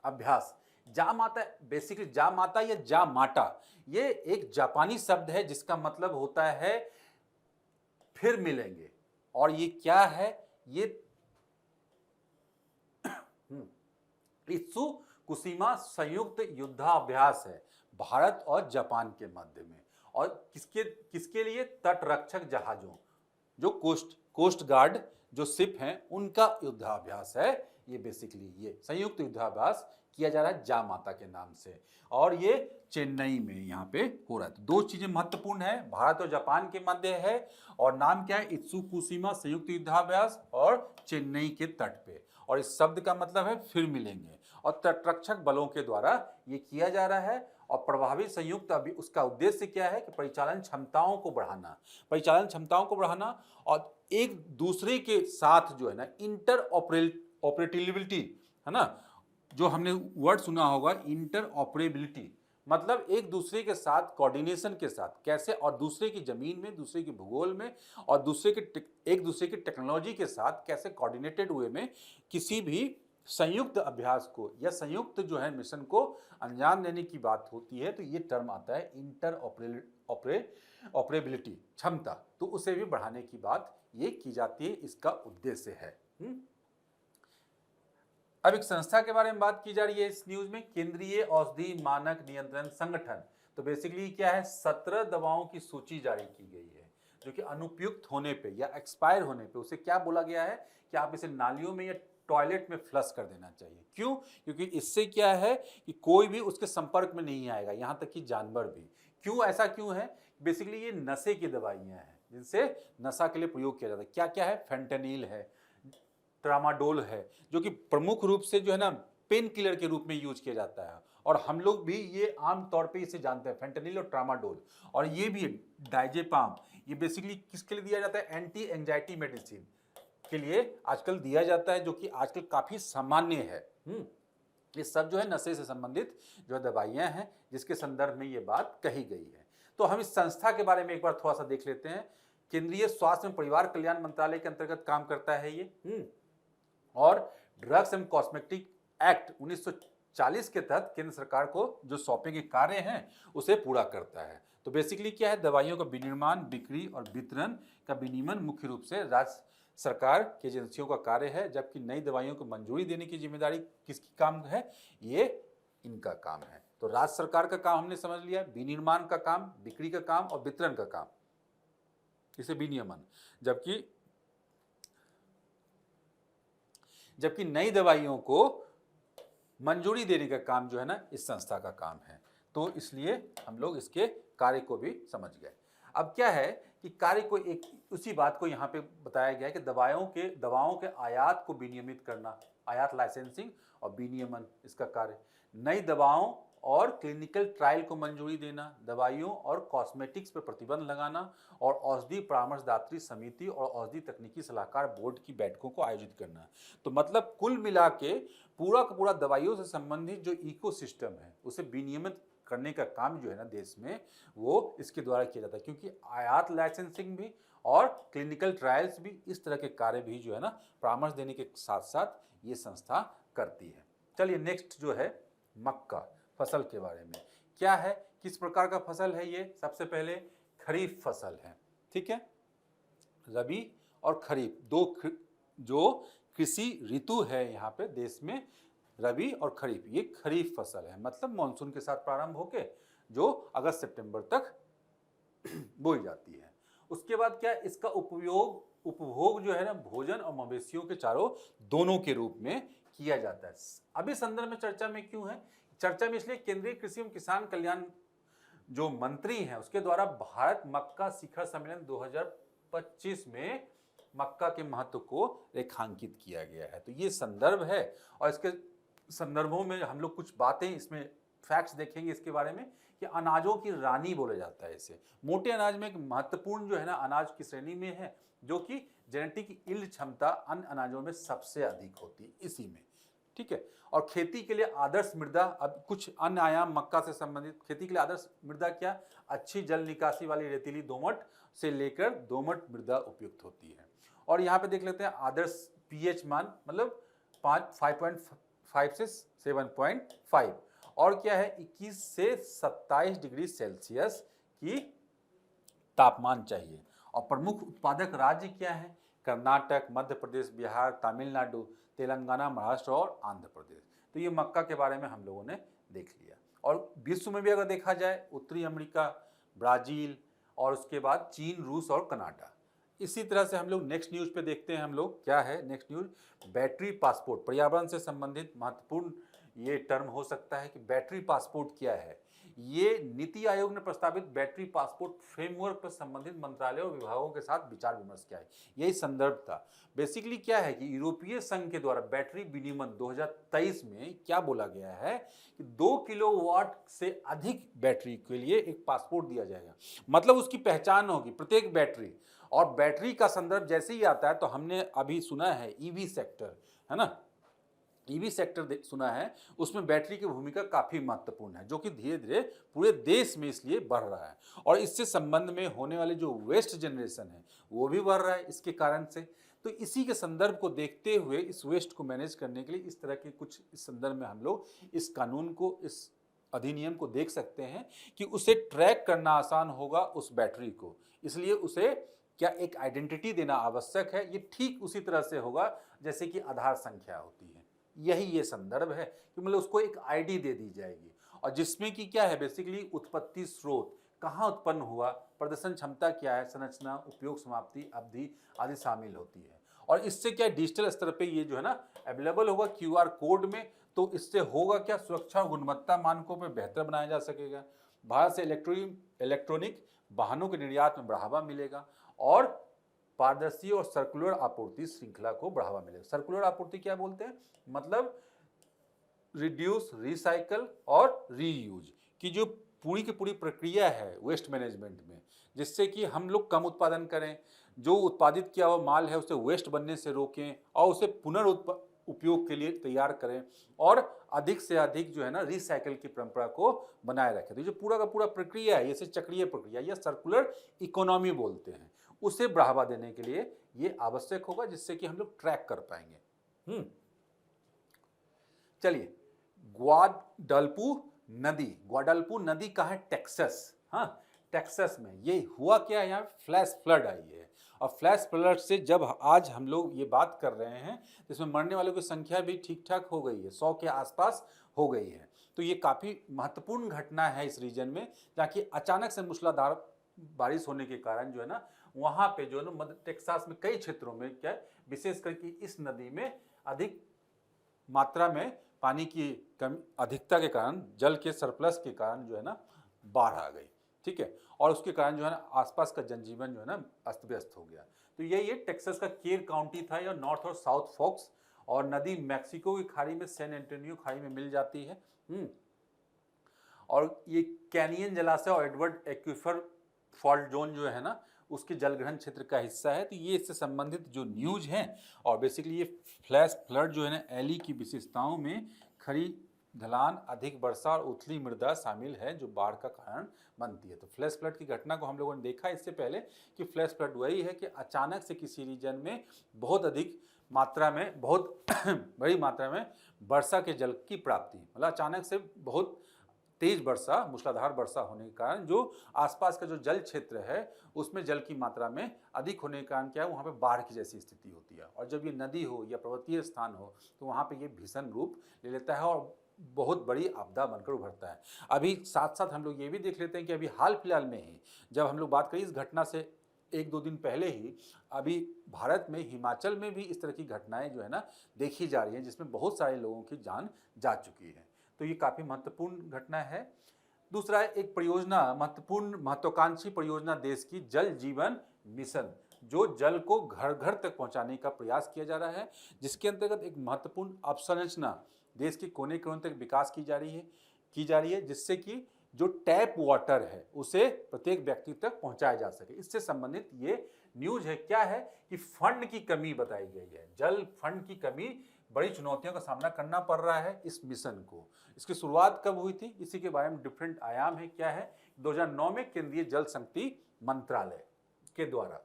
Speaker 1: अभ्यास। जामाता बेसिकली जामाता या जामाटा ये एक जापानी शब्द है जिसका मतलब होता है फिर मिलेंगे, और ये क्या है? ये इत्सुकुशिमा संयुक्त युद्धाभ्यास है भारत और जापान के मध्य में, और किसके लिए? तटरक्षक जहाजों, जो कोस्ट गार्ड जो शिप हैं उनका युद्धाभ्यास है। ये बेसिकली ये संयुक्त युद्धाभ्यास किया जा रहा है जामाता के नाम से, और ये चेन्नई में यहाँ पे हो रहा है। तो दो चीजें महत्वपूर्ण है, भारत और जापान के मध्य है, और नाम क्या है? इत्सुकुशिमा संयुक्त युद्धाभ्यास, और चेन्नई के तट पे, और इस शब्द का मतलब है फिर मिलेंगे, और तटरक्षक बलों के द्वारा ये किया जा रहा है। और प्रभावी संयुक्त अभी उसका उद्देश्य क्या है कि परिचालन क्षमताओं को बढ़ाना, परिचालन क्षमताओं को बढ़ाना, और एक दूसरे के साथ जो है ना इंटर ऑपरेटिबिलिटी है ना, जो हमने वर्ड सुना होगा इंटर ऑपरेबिलिटी, मतलब एक दूसरे के साथ कोऑर्डिनेशन के साथ कैसे, और दूसरे की जमीन में, दूसरे के भूगोल में, और एक दूसरे की टेक्नोलॉजी के साथ कैसे कोऑर्डिनेटेड वे में किसी भी संयुक्त अभ्यास को या संयुक्त जो है मिशन को अंजाम देने की बात होती है, तो ये टर्म आता है इंटर ऑपरेबिलिटी, क्षमता, तो उसे भी बढ़ाने की बात ये की जाती है, इसका उद्देश्य है। अब एक संस्था के बारे में बात की जा रही है इस न्यूज में, केंद्रीय औषधि मानक नियंत्रण संगठन, तो बेसिकली क्या है, 17 दवाओं की सूची जारी की गई है जो कि अनुपयुक्त होने पे या एक्सपायर होने पे उसे क्या बोला गया है कि आप इसे नालियों में या टॉयलेट में फ्लश कर देना चाहिए। क्यों? क्योंकि इससे क्या है कि कोई भी उसके संपर्क में नहीं आएगा, यहाँ तक कि जानवर भी। क्यों, ऐसा क्यों है? बेसिकली ये नशे की दवाइयाँ हैं जिनसे नशा के लिए प्रयोग किया जाता है। क्या क्या है? फेंटेनिल है, ट्रामाडोल है, जो कि प्रमुख रूप से जो है ना पेन किलर के रूप में यूज किया जाता है, और हम लोग भी ये आम तौर पे इसे जानते हैं, फेंटेनिल और ट्रामाडोल। और ये भी डाइजेपाम, ये बेसिकली किसके लिए दिया जाता है? एंटी एंजाइटी मेडिसिन के लिए आजकल दिया जाता है, जो कि आजकल काफी सामान्य है। ये सब जो है नशे से संबंधित जो दवाइयां हैं जिसके संदर्भ में ये बात कही गई है। तो हम इस संस्था के बारे में एक बार थोड़ा सा देख लेते हैं। केंद्रीय स्वास्थ्य एवं परिवार कल्याण मंत्रालय के अंतर्गत काम करता है ये, और ड्रग्स एंड कॉस्मेटिक एक्ट 1940 के तहत केंद्र सरकार को जो सौंपे के कार्य हैं उसे पूरा करता है। तो बेसिकली क्या है, दवाइयों का विनिर्माण, बिक्री और वितरण का विनियमन मुख्य रूप से राज्य सरकार की एजेंसियों का कार्य है, जबकि नई दवाइयों को मंजूरी देने की जिम्मेदारी किसकी काम है? ये इनका काम है। तो राज्य सरकार का काम हमने समझ लिया, विनिर्माण का काम, बिक्री का काम और वितरण का काम, इसे विनियमन, जबकि नई दवाइयों को मंजूरी देने का काम जो है ना इस संस्था का काम है। तो इसलिए हम लोग इसके कार्य को भी समझ गए। अब क्या है कि कार्य को एक उसी बात को यहाँ पे बताया गया है कि दवाओं के आयात को विनियमित करना, आयात लाइसेंसिंग और विनियमन इसका कार्य, नई दवाओं और क्लिनिकल ट्रायल को मंजूरी देना, दवाइयों और कॉस्मेटिक्स पर प्रतिबंध लगाना, और औषधि परामर्शदात्री समिति और औषधि तकनीकी सलाहकार बोर्ड की बैठकों को आयोजित करना। तो मतलब कुल मिला के पूरा का पूरा दवाइयों से संबंधित जो इकोसिस्टम है उसे विनियमित करने का काम जो है ना देश में, वो इसके द्वारा किया जाता है, क्योंकि आयात लाइसेंसिंग भी और क्लिनिकल ट्रायल्स भी, इस तरह के कार्य भी जो है ना परामर्श देने के साथ साथ ये संस्था करती है। चलिए नेक्स्ट जो है मक्का फसल के बारे में। क्या है, किस प्रकार का फसल है ये? सबसे पहले खरीफ फसल है, ठीक है। रबी और खरीफ जो कृषि ऋतु है यहाँ पे देश में, रबी और खरीफ, ये खरीफ फसल है, मतलब मानसून के साथ प्रारंभ होके जो अगस्त सितंबर तक बोई जाती है। उसके बाद क्या, इसका उपभोग जो है ना भोजन और मवेशियों के चारों दोनों के रूप में किया जाता है। अभी संदर्भ में चर्चा में क्यों है? चर्चा में इसलिए केंद्रीय कृषि एवं किसान कल्याण जो मंत्री हैं उसके द्वारा भारत मक्का शिखर सम्मेलन 2025 में मक्का के महत्व को रेखांकित किया गया है। तो ये संदर्भ है, और इसके संदर्भों में हम लोग कुछ बातें इसमें फैक्ट्स देखेंगे इसके बारे में कि अनाजों की रानी बोला जाता है इसे। मोटे अनाज में एक महत्वपूर्ण जो है ना अनाज की श्रेणी में है, जो कि जेनेटिक यील्ड क्षमता अन्य अनाजों में सबसे अधिक होती है इसी में, ठीक है। और खेती के लिए आदर्श मृदा, अब कुछ अन्य आयाम मक्का से संबंधित। खेती के लिए आदर्श मृदा क्या? अच्छी जल निकासी वाली रेतीली दोमट से लेकर दोमट मृदा उपयुक्त होती है। और यहाँ पे देख लेते हैं आदर्श पीएच मान, मतलब 5.5 से 7.5, और क्या है 21 से 27 डिग्री सेल्सियस की तापमान चाहिए। और प्रमुख उत्पादक राज्य क्या है? कर्नाटक, मध्य प्रदेश, बिहार, तमिलनाडु, तेलंगाना, महाराष्ट्र और आंध्र प्रदेश। तो ये मक्का के बारे में हम लोगों ने देख लिया। और विश्व में भी अगर देखा जाए, उत्तरी अमेरिका, ब्राजील, और उसके बाद चीन, रूस और कनाडा। इसी तरह से हम लोग नेक्स्ट न्यूज़ पे देखते हैं। हम लोग क्या है नेक्स्ट न्यूज़, बैटरी पासपोर्ट, पर्यावरण से संबंधित महत्वपूर्ण ये टर्म हो सकता है कि बैटरी पासपोर्ट क्या है। ये नीति आयोग ने प्रस्तावित बैटरी पासपोर्ट फ्रेमवर्क पर संबंधित मंत्रालयों और विभागों के साथ विचार विमर्श किया है, यही संदर्भ था। बेसिकली क्या है कि यूरोपीय संघ के द्वारा बैटरी विनियमन 2023 में क्या बोला गया है कि 2 किलोवाट से अधिक बैटरी के लिए एक पासपोर्ट दिया जाएगा, मतलब उसकी पहचान होगी प्रत्येक बैटरी। और बैटरी का संदर्भ जैसे ही आता है तो हमने अभी सुना है ईवी सेक्टर, है ना, ईवी सेक्टर सुना है, उसमें बैटरी की भूमिका काफ़ी महत्वपूर्ण है, जो कि धीरे धीरे पूरे देश में इसलिए बढ़ रहा है। और इससे संबंध में होने वाले जो वेस्ट जनरेशन है वो भी बढ़ रहा है इसके कारण से। तो इसी के संदर्भ को देखते हुए इस वेस्ट को मैनेज करने के लिए इस तरह के कुछ इस संदर्भ में हम लोग इस कानून को, इस अधिनियम को देख सकते हैं कि उसे ट्रैक करना आसान होगा उस बैटरी को, इसलिए उसे क्या एक आइडेंटिटी देना आवश्यक है। ये ठीक उसी तरह से होगा जैसे कि आधार संख्या होती है, यही ये संदर्भ है कि मतलब उसको एक आईडी दे दी जाएगी। और जिसमें कि क्या है बेसिकली उत्पत्ति स्रोत, कहाँ उत्पन्न हुआ, प्रदर्शन क्षमता क्या है, संरचना, उपयोग, समाप्ति, अवधि आदि शामिल होती है। और इससे क्या डिजिटल स्तर पे ये जो है ना अवेलेबल होगा क्यूआर कोड में, तो इससे होगा क्या, सुरक्षा और गुणवत्ता मानकों पर बेहतर बनाया जा सकेगा। भारत से इलेक्ट्रॉनिक वाहनों के निर्यात में बढ़ावा मिलेगा और पारदर्शी और सर्कुलर आपूर्ति श्रृंखला को बढ़ावा मिलेगा। सर्कुलर आपूर्ति क्या बोलते हैं, मतलब रिड्यूस, रिसाइकल और रीयूज की जो पूरी की पूरी प्रक्रिया है वेस्ट मैनेजमेंट में, जिससे कि हम लोग कम उत्पादन करें, जो उत्पादित किया हुआ माल है उसे वेस्ट बनने से रोकें और उसे उपयोग के लिए तैयार करें और अधिक से अधिक जो है ना रिसाइकल की परंपरा को बनाए रखें। तो जो पूरा का पूरा प्रक्रिया है, इसे चक्रीय प्रक्रिया या सर्कुलर इकोनॉमी बोलते हैं, उसे बढ़ावा देने के लिए ये आवश्यक होगा, जिससे कि हम लोग ट्रैक कर पाएंगे। चलिए, ग्वाडालपू नदी कहाँ है, टेक्सास। हाँ, टेक्सास में ये हुआ क्या है, यहाँ फ्लैश फ्लड आई है और फ्लैश फ्लड से जब आज हम लोग ये बात कर रहे हैं तो इसमें मरने वालों की संख्या भी ठीक ठाक हो गई है, 100 के आसपास हो गई है। तो ये काफ़ी महत्वपूर्ण घटना है इस रीजन में, जहाँ की अचानक से मूसलाधार बारिश होने के कारण जो है ना वहाँ पे जो है ना मध्य टेक्सास में कई क्षेत्रों में क्या विशेष करके इस नदी में अधिक मात्रा में पानी की कमी, अधिकता के कारण, जल के सरप्लस के कारण जो है ना बाढ़ आ गई। ठीक है, और उसके कारण जो है ना आसपास का जनजीवन जो है ना अस्त व्यस्त हो गया। तो ये टेक्सास का केर काउंटी था, या नॉर्थ और साउथ फोक्स, और नदी मैक्सिको की खाड़ी में सैन एंटोनियो खाड़ी में मिल जाती है। और ये कैनियन जलाशय और एडवर्ड एक्विफर फॉल्ट जोन जो है ना उसके जलग्रहण क्षेत्र का हिस्सा है। तो ये इससे संबंधित जो न्यूज हैं, और बेसिकली ये फ्लैश फ्लड जो है ना एली की विशेषताओं में खड़ी ढलान, अधिक वर्षा और उथली मृदा शामिल है जो बाढ़ का कारण बनती है। तो फ्लैश फ्लड की घटना को हम लोगों ने देखा इससे पहले कि फ्लैश फ्लड वही है कि अचानक से किसी रीजन में बहुत अधिक मात्रा में, बहुत बड़ी मात्रा में वर्षा के जल की प्राप्ति, मतलब अचानक से बहुत तेज वर्षा, मूसलाधार वर्षा होने के कारण जो आसपास का जो जल क्षेत्र है उसमें जल की मात्रा में अधिक होने के कारण क्या है, वहाँ पे बाढ़ की जैसी स्थिति होती है। और जब ये नदी हो या पर्वतीय स्थान हो तो वहाँ पे ये भीषण रूप ले लेता है और बहुत बड़ी आपदा बनकर उभरता है। अभी साथ साथ हम लोग ये भी देख लेते हैं कि अभी हाल फिलहाल में ही जब हम लोग बात करें इस घटना से 1-2 दिन पहले ही, अभी भारत में हिमाचल में भी इस तरह की घटनाएं जो है ना देखी जा रही हैं, जिसमें बहुत सारे लोगों की जान जा चुकी है। तो ये काफ़ी महत्वपूर्ण घटना है। दूसरा है एक परियोजना, महत्वाकांक्षी परियोजना देश की जल जीवन मिशन, जो जल को घर घर तक पहुंचाने का प्रयास किया जा रहा है, जिसके अंतर्गत एक महत्वपूर्ण अवसंरचना देश के कोने कोने तक विकास की जा रही है, जिससे कि जो टैप वाटर है उसे प्रत्येक व्यक्ति तक पहुंचाया जा सके। इससे संबंधित ये न्यूज है। क्या है कि फंड की कमी बताई गई है, जल फंड की कमी, बड़ी चुनौतियों का सामना करना पड़ रहा है इस मिशन को। इसकी शुरुआत कब हुई थी, इसी के बारे में डिफरेंट आयाम है। क्या है, 2009 में केंद्रीय जल शक्ति मंत्रालय के द्वारा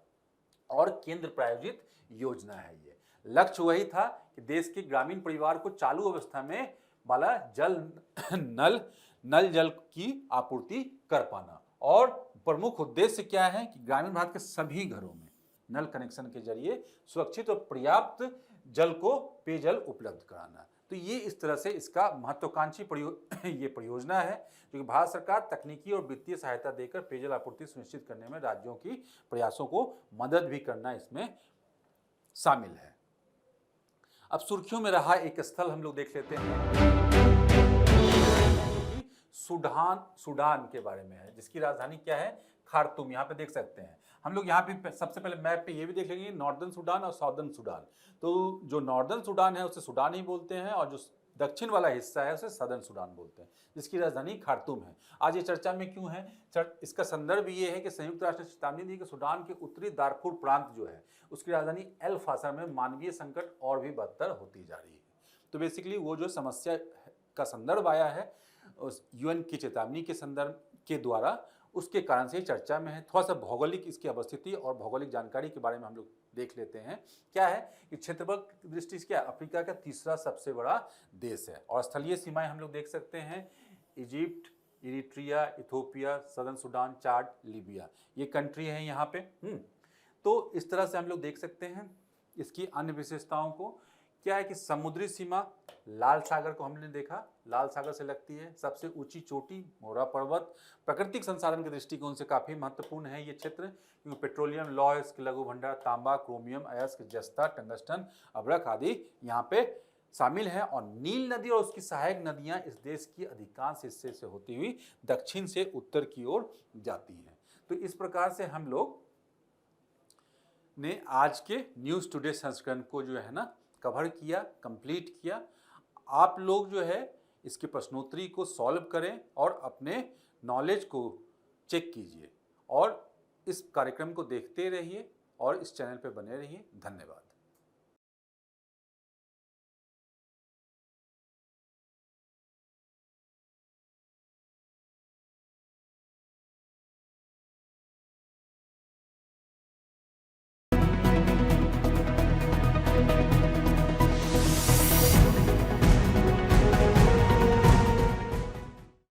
Speaker 1: और केंद्र प्रायोजित योजना है। ये लक्ष्य वही था कि देश के ग्रामीण परिवार को चालू अवस्था में वाला नल जल की आपूर्ति कर पाना, और प्रमुख उद्देश्य क्या है कि ग्रामीण भारत के सभी घरों में नल कनेक्शन के जरिए सुरक्षित और पर्याप्त जल को पेयजल उपलब्ध कराना। तो ये इस तरह से इसका महत्वाकांक्षी ये परियोजना है, जो कि भारत सरकार तकनीकी और वित्तीय सहायता देकर पेयजल आपूर्ति सुनिश्चित करने में राज्यों की प्रयासों को मदद भी करना इसमें शामिल है। अब सुर्खियों में रहा एक स्थल हम लोग देख लेते हैं, सूडान के बारे में है, जिसकी राजधानी क्या है, खार्तूम। यहाँ पे देख सकते हैं हम लोग। यहाँ पे सबसे पहले मैप पे ये भी देख लेंगे नॉर्दर्न सूडान और साउदर्न सूडान। तो जो नॉर्दर्न सूडान है उसे सूडान ही बोलते हैं, और जो दक्षिण वाला हिस्सा है उसे सदर्न सूडान बोलते हैं, जिसकी राजधानी खार्तूम है। आज ये चर्चा में क्यों है, इसका संदर्भ ये है कि संयुक्त राष्ट्र ने चेतावनी दी कि सूडान के उत्तरी दारफुर प्रांत जो है उसकी राजधानी एल फाशर में मानवीय संकट और भी बदतर होती जा रही है। तो बेसिकली वो जो समस्या का संदर्भ आया है उस यूएन की चेतावनी के संदर्भ के द्वारा, उसके कारण से चर्चा में है। थोड़ा सा भौगोलिक इसकी अवस्थिति और भौगोलिक जानकारी के बारे में हम लोग देख लेते हैं। क्या है कि क्षेत्रफल की दृष्टि से क्या अफ्रीका का तीसरा सबसे बड़ा देश है, और स्थलीय सीमाएं हम लोग देख सकते हैं, Egypt, Eritrea, Ethiopia, southern Sudan, Chad, Libya, ये कंट्री है यहाँ पे। तो इस तरह से हम लोग देख सकते हैं इसकी अन्य विशेषताओं को। क्या है कि समुद्री सीमा लाल सागर को हमने देखा, लाल सागर से लगती है। सबसे ऊंची चोटी मोरा पर्वत प्राकृतिक संसाधन के दृष्टिकोण से काफ़ी महत्वपूर्ण है ये क्षेत्र, क्योंकि पेट्रोलियम, लौह, लघु भंडार, तांबा, क्रोमियम, अयस्क, जस्ता, टंगस्टन, अभ्रक आदि यहाँ पे शामिल है। और नील नदी और उसकी सहायक नदियाँ इस देश की अधिकांश हिस्से से होती हुई दक्षिण से उत्तर की ओर जाती हैं। तो इस प्रकार से हम लोग ने आज के न्यूज़ टुडे संस्करण को जो है ना कवर किया, कंप्लीट किया। आप लोग जो है इसके प्रश्नोत्तरी को सॉल्व करें और अपने नॉलेज को चेक कीजिए और इस कार्यक्रम को देखते रहिए और इस चैनल पर बने रहिए। धन्यवाद।